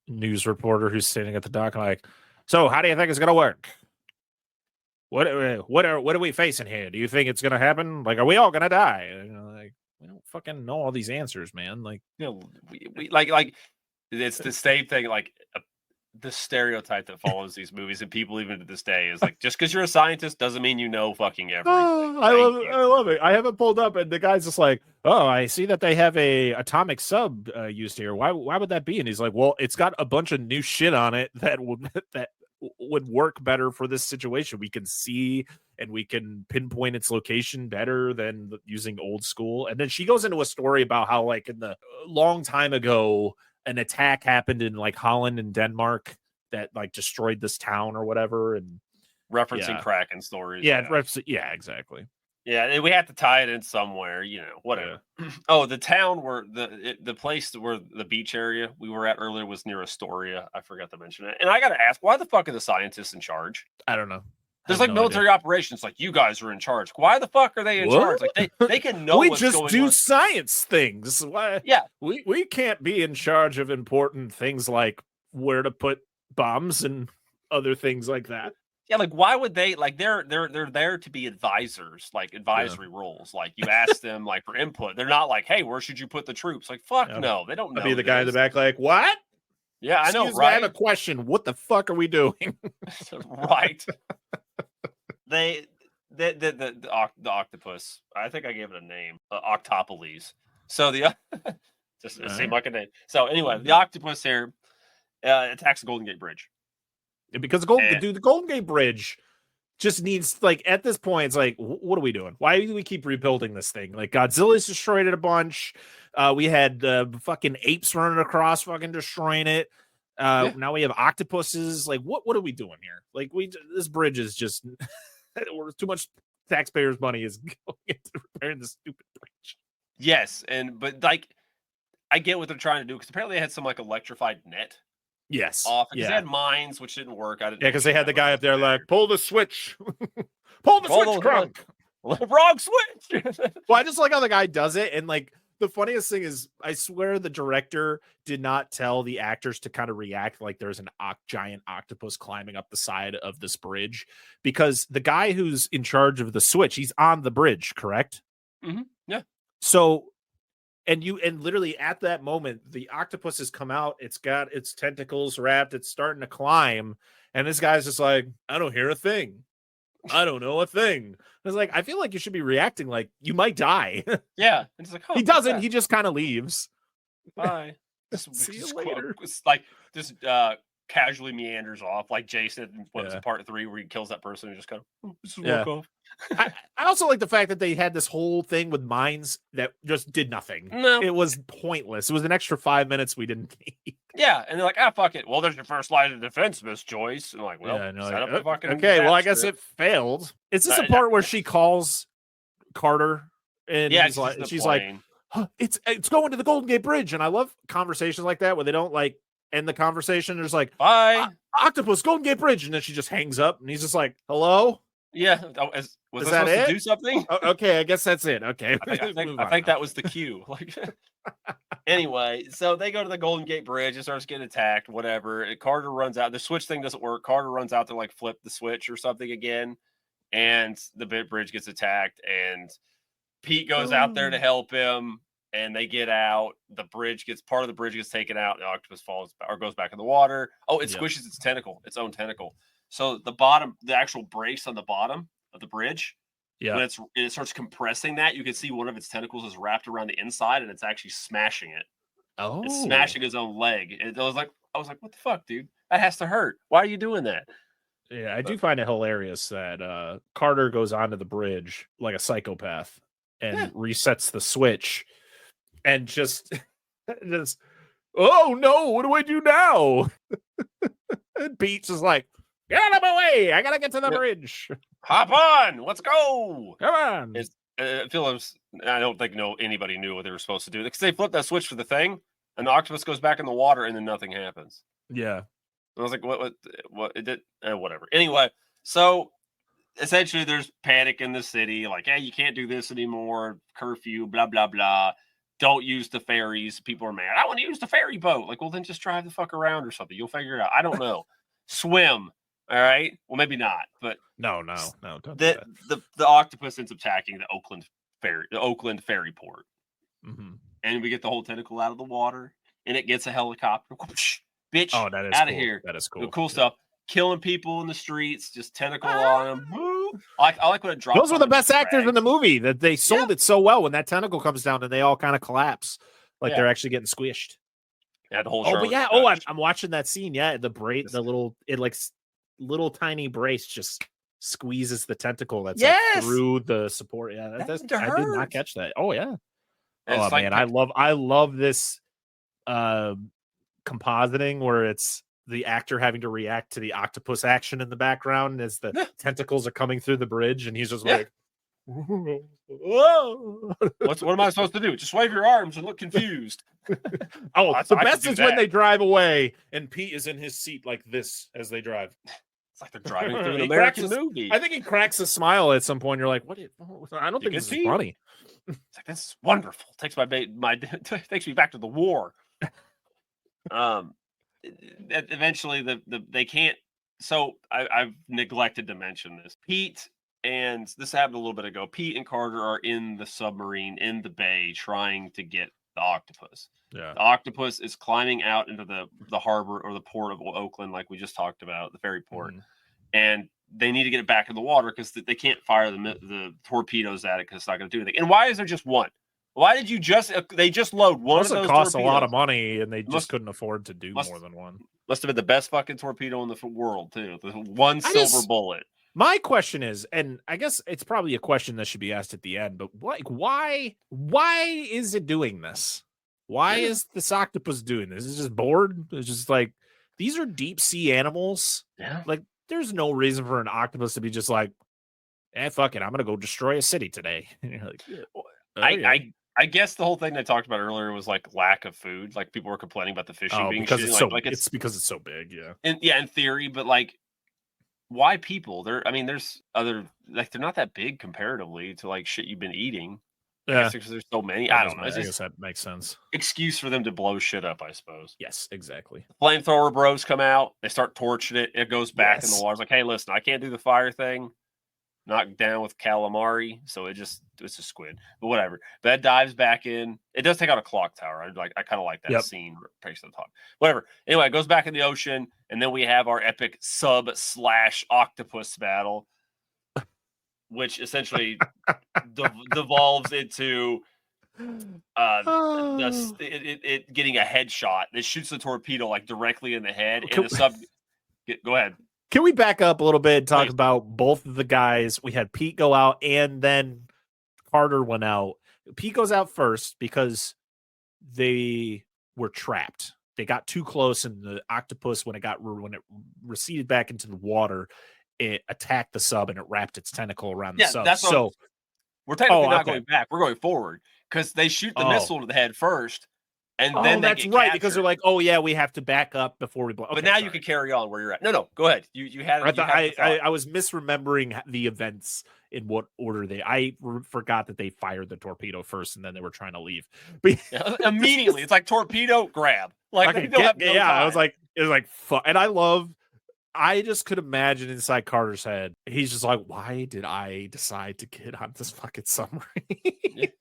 news reporter who's sitting at the dock, like, so how do you think it's gonna work? What are we facing here? Do you think it's gonna happen? Like, are we all gonna die? Like, we don't fucking know all these answers, man. Like, We like it's the same thing. Like the stereotype that follows these movies and people even to this day is like, just because you're a scientist doesn't mean you know fucking everything. I love it. I have it pulled up, and the guy's just like, "Oh, I see that they have a atomic sub used here. Why would that be?" And he's like, "Well, it's got a bunch of new shit on it that would work better for this situation. We can see and we can pinpoint its location better than using old school." And then she goes into a story about how, like, in the long time ago, an attack happened in like Holland and Denmark that like destroyed this town or whatever, and Referencing Kraken stories. yeah, exactly. Yeah, and we have to tie it in somewhere, whatever. Yeah. Oh, the town where the place where the beach area we were at earlier was near Astoria. I forgot to mention it. And I got to ask, why the fuck are the scientists in charge? I don't know. There's like military operations, like you guys are in charge. Why the fuck are they in charge? Like they can know. We what's just going do on. science things. Why? Yeah, we can't be in charge of important things like where to put bombs and other things like that. Yeah, like why would they? Like they're there to be advisors, like advisory roles. Like you ask them like for input. They're not like, hey, where should you put the troops? Like fuck no, they don't know. I'd be the guy in the back, like what? Yeah, I know, Excuse right? me, I have a question. What the fuck are we doing? Right. The octopus. I think I gave it a name. Octopolis. So the just it seemed like a name. So anyway, the octopus here attacks the Golden Gate Bridge. Because the Golden Gate Bridge just needs, like, at this point, it's like, what are we doing? Why do we keep rebuilding this thing? Like, Godzilla's destroyed it a bunch. We had fucking apes running across, fucking destroying it. Now we have octopuses. Like, what are we doing here? Like, this bridge is just too much taxpayers' money is going into repairing this stupid bridge. Yes, but like, I get what they're trying to do because apparently they had some like electrified net. Yes. Off because they had mines, which didn't work. Because they had the guy up there like, pull the switch. Pull the switch, Crunk. Wrong switch. Well, I just like how the guy does it. And like the funniest thing is, I swear the director did not tell the actors to kind of react like there's an giant octopus climbing up the side of this bridge. Because the guy who's in charge of the switch, he's on the bridge, correct? Mm-hmm. Yeah. So and literally at that moment, the octopus has come out. It's got its tentacles wrapped. It's starting to climb. And this guy's just like, I don't hear a thing. I don't know a thing. It's like, I feel like you should be reacting like you might die. Yeah. It's like, he doesn't. He just kind of leaves. Bye. See you later. It's like just casually meanders off, like Jason in was it, part 3 where he kills that person and just kind of walk off. I also like the fact that they had this whole thing with mines that just did nothing. No, it was pointless. It was an extra 5 minutes we didn't need. Yeah, and they're like, fuck it. Well, there's your first line of defense, Miss Joyce. And I'm like, well, set up the fucking okay. Well, I guess it failed. Is this a part where she calls Carter and she's like, huh, it's going to the Golden Gate Bridge, and I love conversations like that where they don't like end the conversation. There's like, bye, octopus, Golden Gate Bridge, and then she just hangs up, and he's just like, hello. Yeah, was that supposed to do something? Okay, I guess that's it. Okay, I think that was the cue. Like, anyway, so they go to the Golden Gate Bridge. It starts getting attacked. Whatever. And Carter runs out. The switch thing doesn't work. Carter runs out to like flip the switch or something again, and the bridge gets attacked. And Pete goes out there to help him, and they get out. Part of the bridge gets taken out. The octopus falls or goes back in the water. Oh, it squishes its own tentacle. So the actual brace on the bottom of the bridge, when it starts compressing that, you can see one of its tentacles is wrapped around the inside, and it's actually smashing it. Oh, it's smashing his own leg. I was like, what the fuck, dude? That has to hurt. Why are you doing that? Yeah, I do find it hilarious that Carter goes onto the bridge like a psychopath and resets the switch, and just oh no, what do I do now? And Pete's just like, get out of my way! I gotta get to the bridge. Hop on, let's go. Come on. Phillips, I don't think anybody knew what they were supposed to do because they flipped that switch for the thing, and the octopus goes back in the water, and then nothing happens. Yeah, and I was like, what? It did, whatever. Anyway, so essentially, there's panic in the city, like, hey, you can't do this anymore, curfew, blah blah blah. Don't use the ferries. People are mad. I want to use the ferry boat. Like, well, then just drive the fuck around or something. You'll figure it out. I don't know. Swim. All right. Well, maybe not, but no. Don't do that. The octopus ends up attacking the Oakland ferry port, and we get the whole tentacle out of the water, and it gets a helicopter. Whoosh, bitch! Oh, that is out cool. of here. That is cool. Cool stuff. Killing people in the streets, just tentacle on them. I like when it drops. Those were the best actors in the movie. That they sold it so well when that tentacle comes down and they all kind of collapse, like they're actually getting squished. Yeah, the whole. Oh, but yeah. I'm watching that scene. Yeah, the little tiny brace just squeezes the tentacle that's like through the support. Yeah, I did not catch that. Oh yeah. Oh man, I love this compositing where it's the actor having to react to the octopus action in the background as the tentacles are coming through the bridge, and he's just like, whoa. What am I supposed to do? Just wave your arms and look confused. The best is when they drive away and Pete is in his seat like this as they drive. It's like they're driving through an American movie. I think he cracks a smile at some point. You're like, what? I don't think this is funny. It's like, this is wonderful. Takes takes me back to the war. Eventually they can't. So I've neglected to mention this. Pete, and this happened a little bit ago. Pete and Carter are in the submarine in the bay trying to get the octopus. Yeah. The octopus is climbing out into the harbor or the port of Oakland, like we just talked about, the ferry port, and they need to get it back in the water because they can't fire the torpedoes at it because it's not going to do anything. And why is there just one? Why did you they just load one of those? It costs torpedoes. A lot of money, and they just couldn't afford to do more than one. Must have been the best fucking torpedo in the world too. The one silver bullet. My question is, and I guess it's probably a question that should be asked at the end, but why is it doing this? Why is this octopus doing this? Is it just bored? It's just like, these are deep sea animals. Yeah. Like, there's no reason for an octopus to be just like, fuck it, I'm gonna go destroy a city today. And you're like, I guess the whole thing they talked about earlier was like lack of food. Like, people were complaining about the fishing being because shitty. It's because it's so big. Yeah. And in theory, but like, why people? There's other, like, they're not that big comparatively to like shit you've been eating. Yeah, because there's so many. I don't know. I guess that makes sense. Excuse for them to blow shit up, I suppose. Yes, exactly. Flamethrower bros come out. They start torching it. It goes back in the water. It's like, hey, listen, I can't do the fire thing. Knocked down with calamari, so it's a squid, but whatever. But that dives back in. It does take out a clock tower. I kind of like that scene. Takes to the top. Whatever. Anyway, it goes back in the ocean, and then we have our epic sub/octopus battle, which essentially devolves into it getting a headshot. It shoots the torpedo like directly in the head, and the sub. Go ahead. Can we back up a little bit and talk about both of the guys? We had Pete go out, and then Carter went out. Pete goes out first because they were trapped. They got too close, and the octopus, when it receded back into the water, it attacked the sub and it wrapped its tentacle around the sub. So we're technically not going back. We're going forward because they shoot the missile to the head first. And then that's right, because they're like, oh yeah, we have to back up before we blow. Okay, but now you can carry on where you're at. No, go ahead. You had it. I was misremembering the events in what order I forgot that they fired the torpedo first and then they were trying to leave. But immediately, it's like torpedo grab. Like I was like, it was like fuck. And I just could imagine inside Carter's head, he's just like, why did I decide to get on this fucking submarine?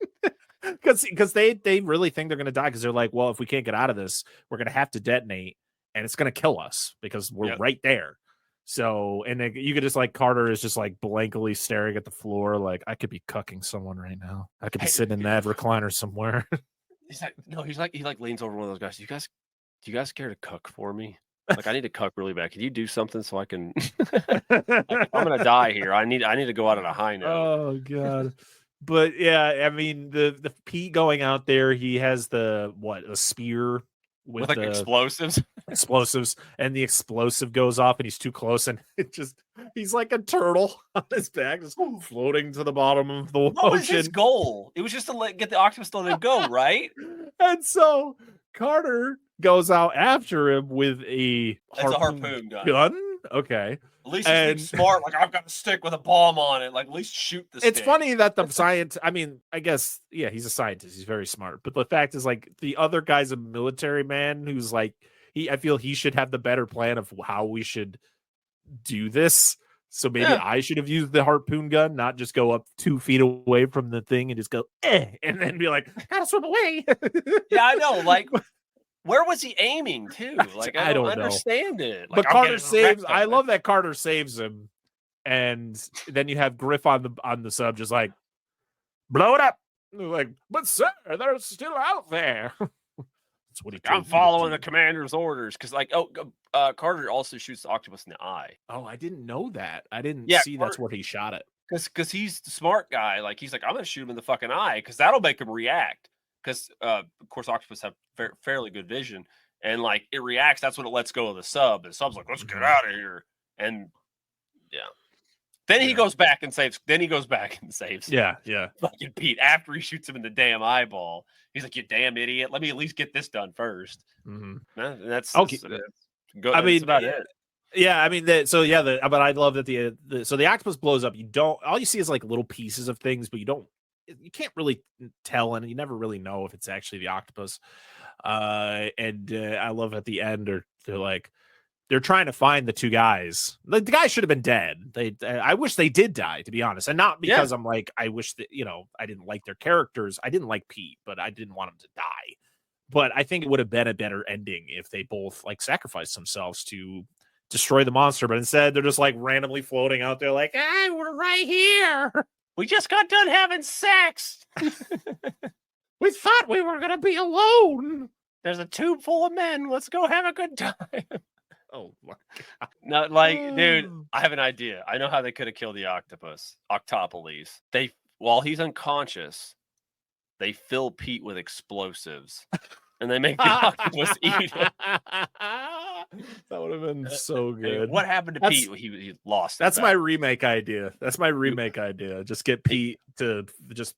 Because they really think they're going to die, because they're like, well, if we can't get out of this, we're going to have to detonate, and it's going to kill us because we're right there. So, and you could just like, Carter is just like blankly staring at the floor, like, I could be cucking someone right now. I could be sitting in that recliner somewhere. He leans over one of those guys. Do you guys care to cook for me? Like, I need to cuck really bad. Can you do something so I can? Like, if I'm gonna die here, I need to go out on a high note. Oh god. But yeah, I mean the Pete going out there, he has a spear with like the explosives, and the explosive goes off, and he's too close, and he's like a turtle on his back, just floating to the bottom of the ocean. What was his goal? It was just to get the octopus to let him go, right? And so Carter goes out after him with a harpoon gun. Okay. At least he's being smart. Like, I've got a stick with a bomb on it. Like, at least shoot the stick. It's funny that the scientist, I mean, I guess, yeah, he's a scientist. He's very smart. But the fact is, like, the other guy's a military man who's like, I feel he should have the better plan of how we should do this. So maybe I should have used the harpoon gun, not just go up 2 feet away from the thing and just go, and then be like, gotta swim away. Yeah, I know. Like, where was he aiming to? Like, I don't understand it. Like, but Carter saves. I love that Carter saves him, and then you have Griff on the sub, just like, blow it up. Like, but sir, they're still out there. That's what I'm following the commander's orders because, like, Carter also shoots the octopus in the eye. Oh, I didn't know that. I didn't see that's where he shot it. Because he's the smart guy. Like, he's like, I'm gonna shoot him in the fucking eye because that'll make him react. Because of course, octopus have fairly good vision, and like it reacts. That's when it lets go of the sub. And the sub's like, let's get out of here. And yeah, then he goes back and saves. Yeah. Fucking Pete after he shoots him in the damn eyeball. He's like, you damn idiot. Let me at least get this done first. Mm-hmm. That's okay. That's about it. Yeah, I mean, but I love that the octopus blows up. All you see is like little pieces of things, but you can't really tell, and you never really know if it's actually the octopus. And I love at the end, they're trying to find the 2 guys. The guy should have been dead. I wish they did die, to be honest, and not because I'm like, I wish that, I didn't like their characters. I didn't like Pete, but I didn't want him to die. But I think it would have been a better ending if they both like sacrificed themselves to destroy the monster. But instead, they're just like randomly floating out there, like, hey, we're right here. We just got done having sex. We thought we were going to be alone. There's a tube full of men. Let's go have a good time. Oh, my God. No, like, dude, I have an idea. I know how they could have killed the octopolis. While he's unconscious, they fill Pete with explosives. And they make the octopus eat it. That would have been so good. What happened to Pete? He lost. That's my remake idea. Just get Pete to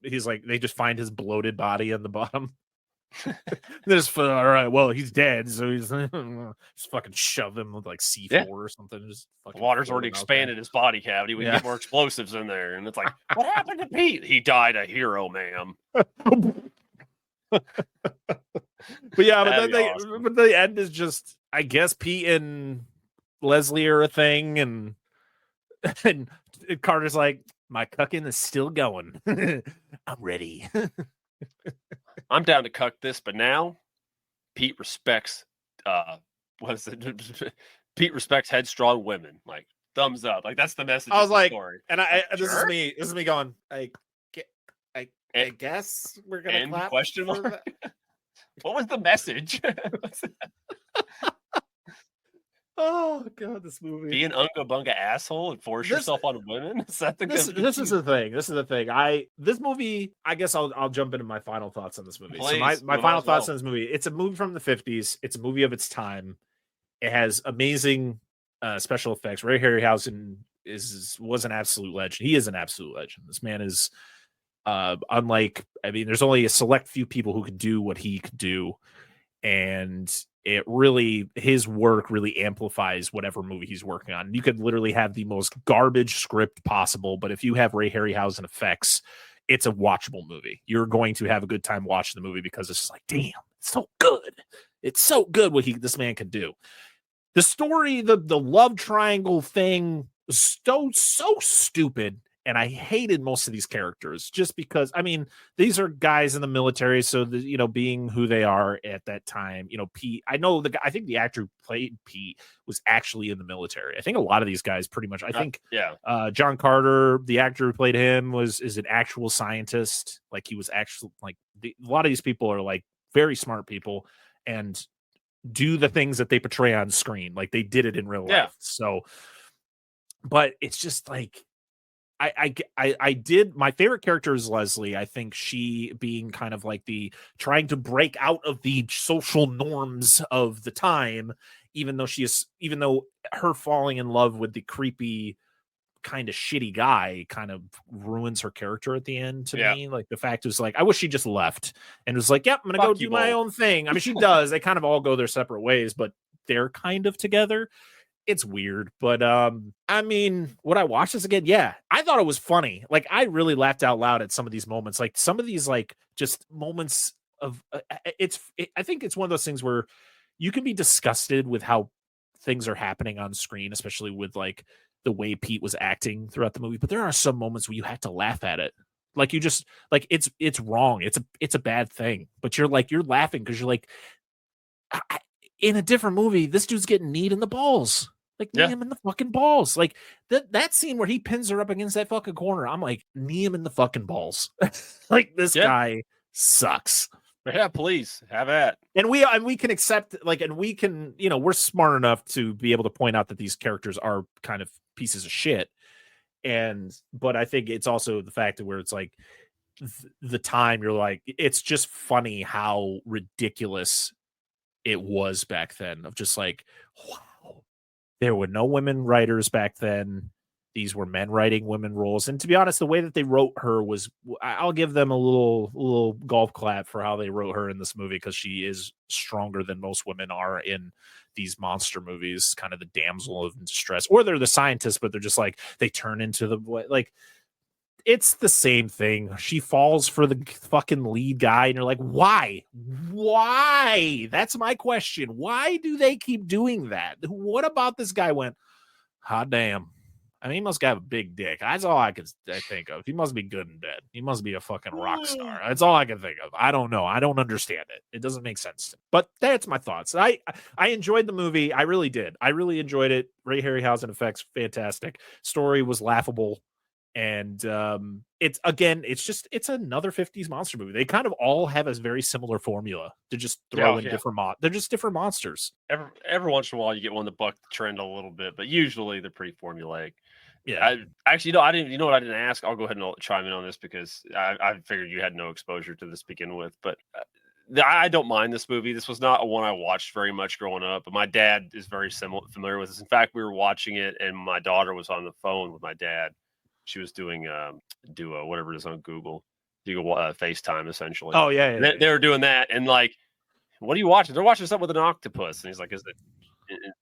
he's like, they just find his bloated body on the bottom. All right, well, he's dead, so he's just fucking shove him with like C4 or something. Just the water's already expanded his body cavity. We can get more explosives in there. And it's like, what happened to Pete? He died a hero, ma'am. But yeah, but the end is just, I guess Pete and Leslie are a thing, and Carter's like, my cucking is still going. I'm ready. I'm down to cuck this, but now Pete respects Pete respects headstrong women. Like, thumbs up. Like, that's the message. I was like, story. And this is me going, I guess we're gonna clap. Question mark. What was the message? Oh God, this movie. Be an unga bunga asshole and force yourself on women. Is that this is the thing. This movie. I guess I'll jump into my final thoughts on this movie. Please, so my final thoughts on this movie. It's a movie from the 50s. It's a movie of its time. It has amazing special effects. Ray Harryhausen was an absolute legend. He is an absolute legend. This man is unlike. I mean, there's only a select few people who could do what he could do, and his work really amplifies whatever movie he's working on. You could literally have the most garbage script possible, but if you have Ray Harryhausen effects, it's a watchable movie. You're going to have a good time watching the movie because it's just like, damn, it's so good. It's so good what this man can do. The story, the love triangle thing, so stupid. And I hated most of these characters just because, I mean, these are guys in the military. So, being who they are at that time, Pete, I think the actor who played Pete was actually in the military. I think a lot of these guys pretty much, John Carter, the actor who played him is an actual scientist. Like, he was actually a lot of these people are like very smart people and do the things that they portray on screen. Like, they did it in real life. So, but it's just like, I did. My favorite character is Leslie. I think she being kind of like the trying to break out of the social norms of the time, even though her falling in love with the creepy kind of shitty guy kind of ruins her character at the end to me. Like the fact is like, I wish she just left and was like, yep, I'm gonna go do my own thing. I mean, she does. They kind of all go their separate ways, but they're kind of together. It's weird, but I mean, would I watch this again? Yeah, I thought it was funny. Like, I really laughed out loud at some of these moments. Like some of these, like just moments of I think it's one of those things where you can be disgusted with how things are happening on screen, especially with like the way Pete was acting throughout the movie. But there are some moments where you have to laugh at it. Like you just like it's wrong. It's a bad thing, but you're laughing because you're like, in a different movie, this dude's getting kneed in the balls. Like, knee him in the fucking balls. Like, that scene where he pins her up against that fucking corner, I'm like, knee him in the fucking balls. Like, this guy sucks. Yeah, please, have at. And we can accept, like, and we can, we're smart enough to be able to point out that these characters are kind of pieces of shit. But I think it's also the fact that where it's like, the time you're like, it's just funny how ridiculous it was back then, of just like, wow. There were no women writers back then. These were men writing women roles. And to be honest, the way that they wrote her was, I'll give them a little golf clap for how they wrote her in this movie, because she is stronger than most women are in these monster movies, kind of the damsel of distress, or they're the scientists, but they're just like, they turn into the, like, it's the same thing. She falls for the fucking lead guy, and you're like, why? Why? That's my question. Why do they keep doing that? What about this guy went, hot damn. I mean, he must have a big dick. That's all I could think of. He must be good in bed. He must be a fucking rock star. That's all I can think of. I don't know. I don't understand it. It doesn't make sense to me. But that's my thoughts. I enjoyed the movie. I really did. I really enjoyed it. Ray Harryhausen effects, fantastic. Story was laughable. And it's another 50s monster movie. They kind of all have a very similar formula to just throw in different they're just different monsters. Every once in a while you get one that buck the trend a little bit, but usually they're pretty formulaic. Yeah. I didn't. You know what I didn't ask? I'll go ahead and chime in on this because I figured you had no exposure to this to begin with. But I don't mind this movie. This was not one I watched very much growing up, but my dad is very familiar with this. In fact, we were watching it, and my daughter was on the phone with my dad. She was doing Duo, whatever it is on Google. You go FaceTime essentially. Oh yeah. They were doing that, and like, what are you watching? They're watching something with an octopus, and he's like, "Is it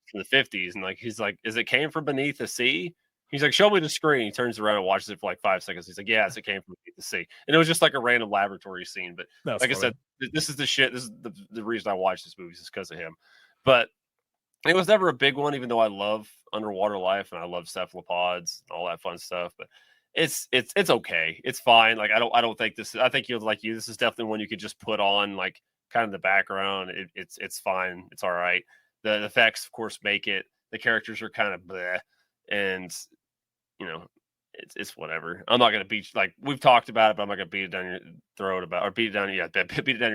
from the 50s?" And like, he's like, "Is it came from beneath the sea?" He's like, "Show me the screen." He turns around and watches it for like 5 seconds. He's like, "Yes, it came from beneath the sea." And it was just like a random laboratory scene. But like I said, this is the shit. This is the reason I watch this movie is because of him. But it was never a big one, even though I love underwater life and I love cephalopods and all that fun stuff. But it's okay. It's fine. Like I don't think this. I think this is definitely one you could just put on like kind of the background. It's fine. It's all right. The effects, of course, make it. The characters are kind of bleh, and it's whatever. I'm not gonna beat, like we've talked about it, but I'm not gonna beat it down your throat about beat it down your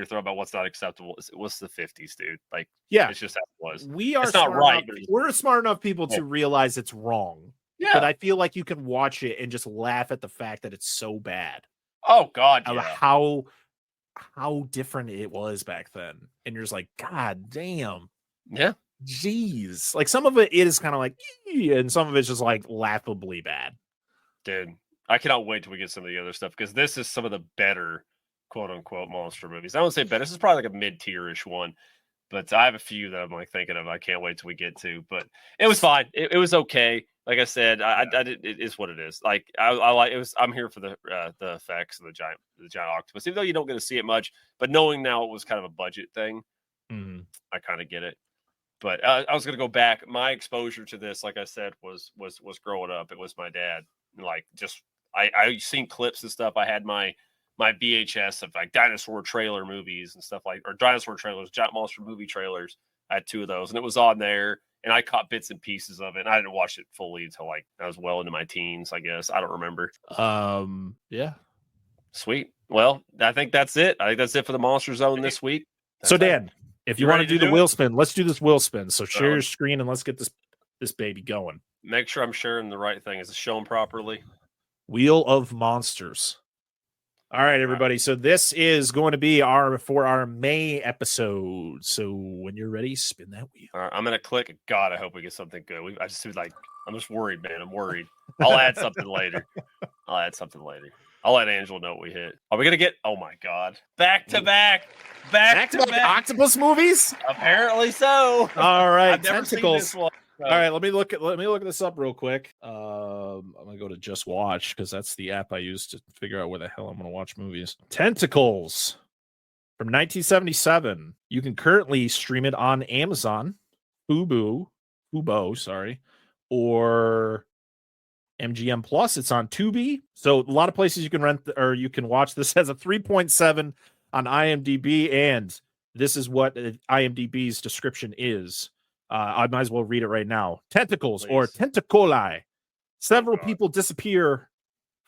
throat about what's not acceptable. What's the 50s, dude? Like, yeah, it's just how it was. It's not right. We're smart enough people to realize it's wrong. Yeah, but I feel like you can watch it and just laugh at the fact that it's so bad. Oh God, yeah. How different it was back then, and you're just like, God damn, yeah, jeez. Like some of it is kind of like, and some of it's just like laughably bad. Dude, I cannot wait till we get some of the other stuff because this is some of the better quote unquote monster movies. I won't say better. This is probably like a mid-tier-ish one, but I have a few that I'm like thinking of. I can't wait till we get to, but it was fine. It was okay. Like I said, I did, it is what it is. Like I like it was. I'm here for the effects of the giant octopus, even though you don't get to see it much. But knowing now it was kind of a budget thing, I kind of get it. But I was gonna go back. My exposure to this, like I said, was growing up. It was my dad. Like just I seen clips and stuff. I had my VHS of like dinosaur trailer movies and stuff or dinosaur trailers, giant monster movie trailers. I had 2 of those, and it was on there, and I caught bits and pieces of it. And I didn't watch it fully until like I was well into my teens, I guess. I don't remember. Yeah. Sweet. Well, I think that's it. I think that's it for the Monster Zone this week. So Dan, if you want to do the wheel spin, let's do this wheel spin. So share your screen and let's get this baby going. Make sure I'm sharing the right thing. Is it shown properly? Wheel of Monsters. All right, everybody. So this is going to be our May episode. So when you're ready, spin that wheel. All right, I'm gonna click. God, I hope we get something good. I'm just worried, man. I'm worried. I'll add something later. I'll let Angela know what we hit. Are we gonna get? Oh my God! Back to back octopus movies. Apparently so. All right, I've never seen tentacles. this one. All right, let me look this up real quick. I'm gonna go to Just Watch because that's the app I use to figure out where the hell I'm gonna watch movies. Tentacles from 1977. You can currently stream it on Amazon, Fubo, sorry, or MGM Plus. It's on Tubi. So a lot of places you can rent or you can watch. This has a 3.7 on IMDb, and this is what IMDb's description is. I might as well read it right now. Tentacles, Please. or tentacoli. Several people disappear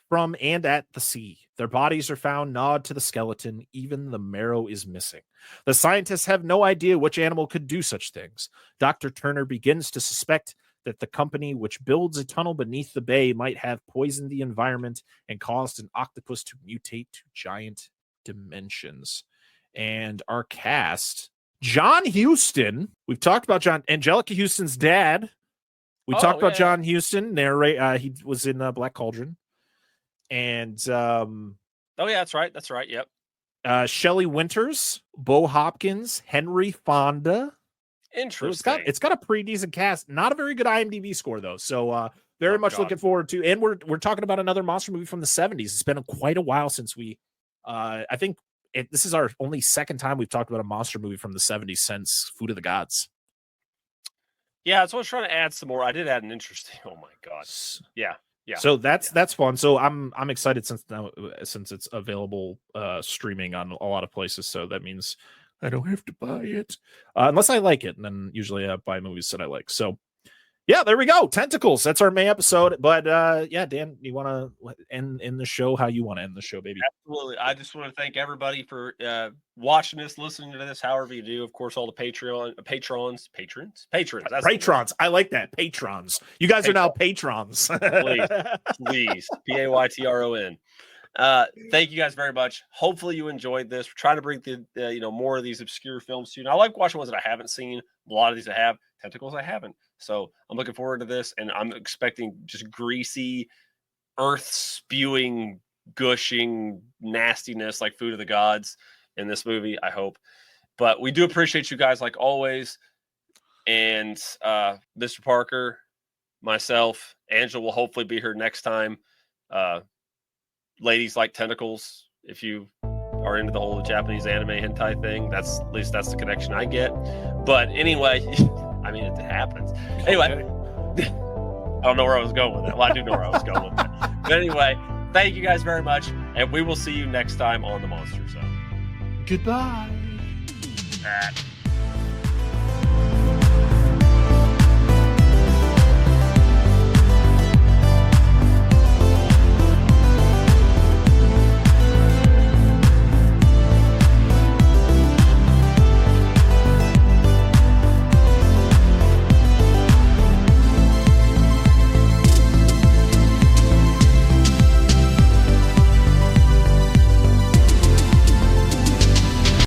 from and at the sea. Their bodies are found gnawed to the skeleton. Even the marrow is missing. The scientists have no idea which animal could do such things. Dr. Turner begins to suspect that the company which builds a tunnel beneath the bay might have poisoned the environment and caused an octopus to mutate to giant dimensions. And our cast... John Huston. We've talked about Angelica Houston's dad. We talked about John Huston. He was in Black Cauldron. And that's right. Yep. Shelley Winters, Bo Hopkins, Henry Fonda. Interesting. So it's got a pretty decent cast. Not a very good IMDb score though. So very much looking forward to. And we're talking about another monster movie from the 70s. It's been quite a while since we. I think. This is our only second time we've talked about a monster movie from the 70s since Food of the Gods. Yeah, so I was trying to add some more. I did add an interesting. Oh my God. Yeah. So that's fun. So I'm excited since it's available streaming on a lot of places. So that means I don't have to buy it unless I like it, and then usually I buy movies that I like. So yeah, there we go. Tentacles. That's our May episode. But Dan, you want to end the show how you want to end the show, baby? Absolutely. I just want to thank everybody for watching this, listening to this, however you do. Of course, all the patrons. That's patrons. I like that. Patrons. You guys are now patrons. Please. Paytron. Thank you guys very much. Hopefully you enjoyed this. We're trying to bring the more of these obscure films to you. And I like watching ones that I haven't seen. A lot of these I have. Tentacles I haven't. So I'm looking forward to this, and I'm expecting just greasy, earth-spewing, gushing nastiness like Food of the Gods in this movie, I hope. But we do appreciate you guys like always. And Mr. Parker, myself, Angela will hopefully be here next time. Ladies like tentacles. If you are into the whole Japanese anime hentai thing, at least that's the connection I get. But anyway, I mean, it happens. Anyway, I don't know where I was going with that. Well, I do know where I was going with that. But anyway, thank you guys very much, and we will see you next time on The Monster Zone. Goodbye.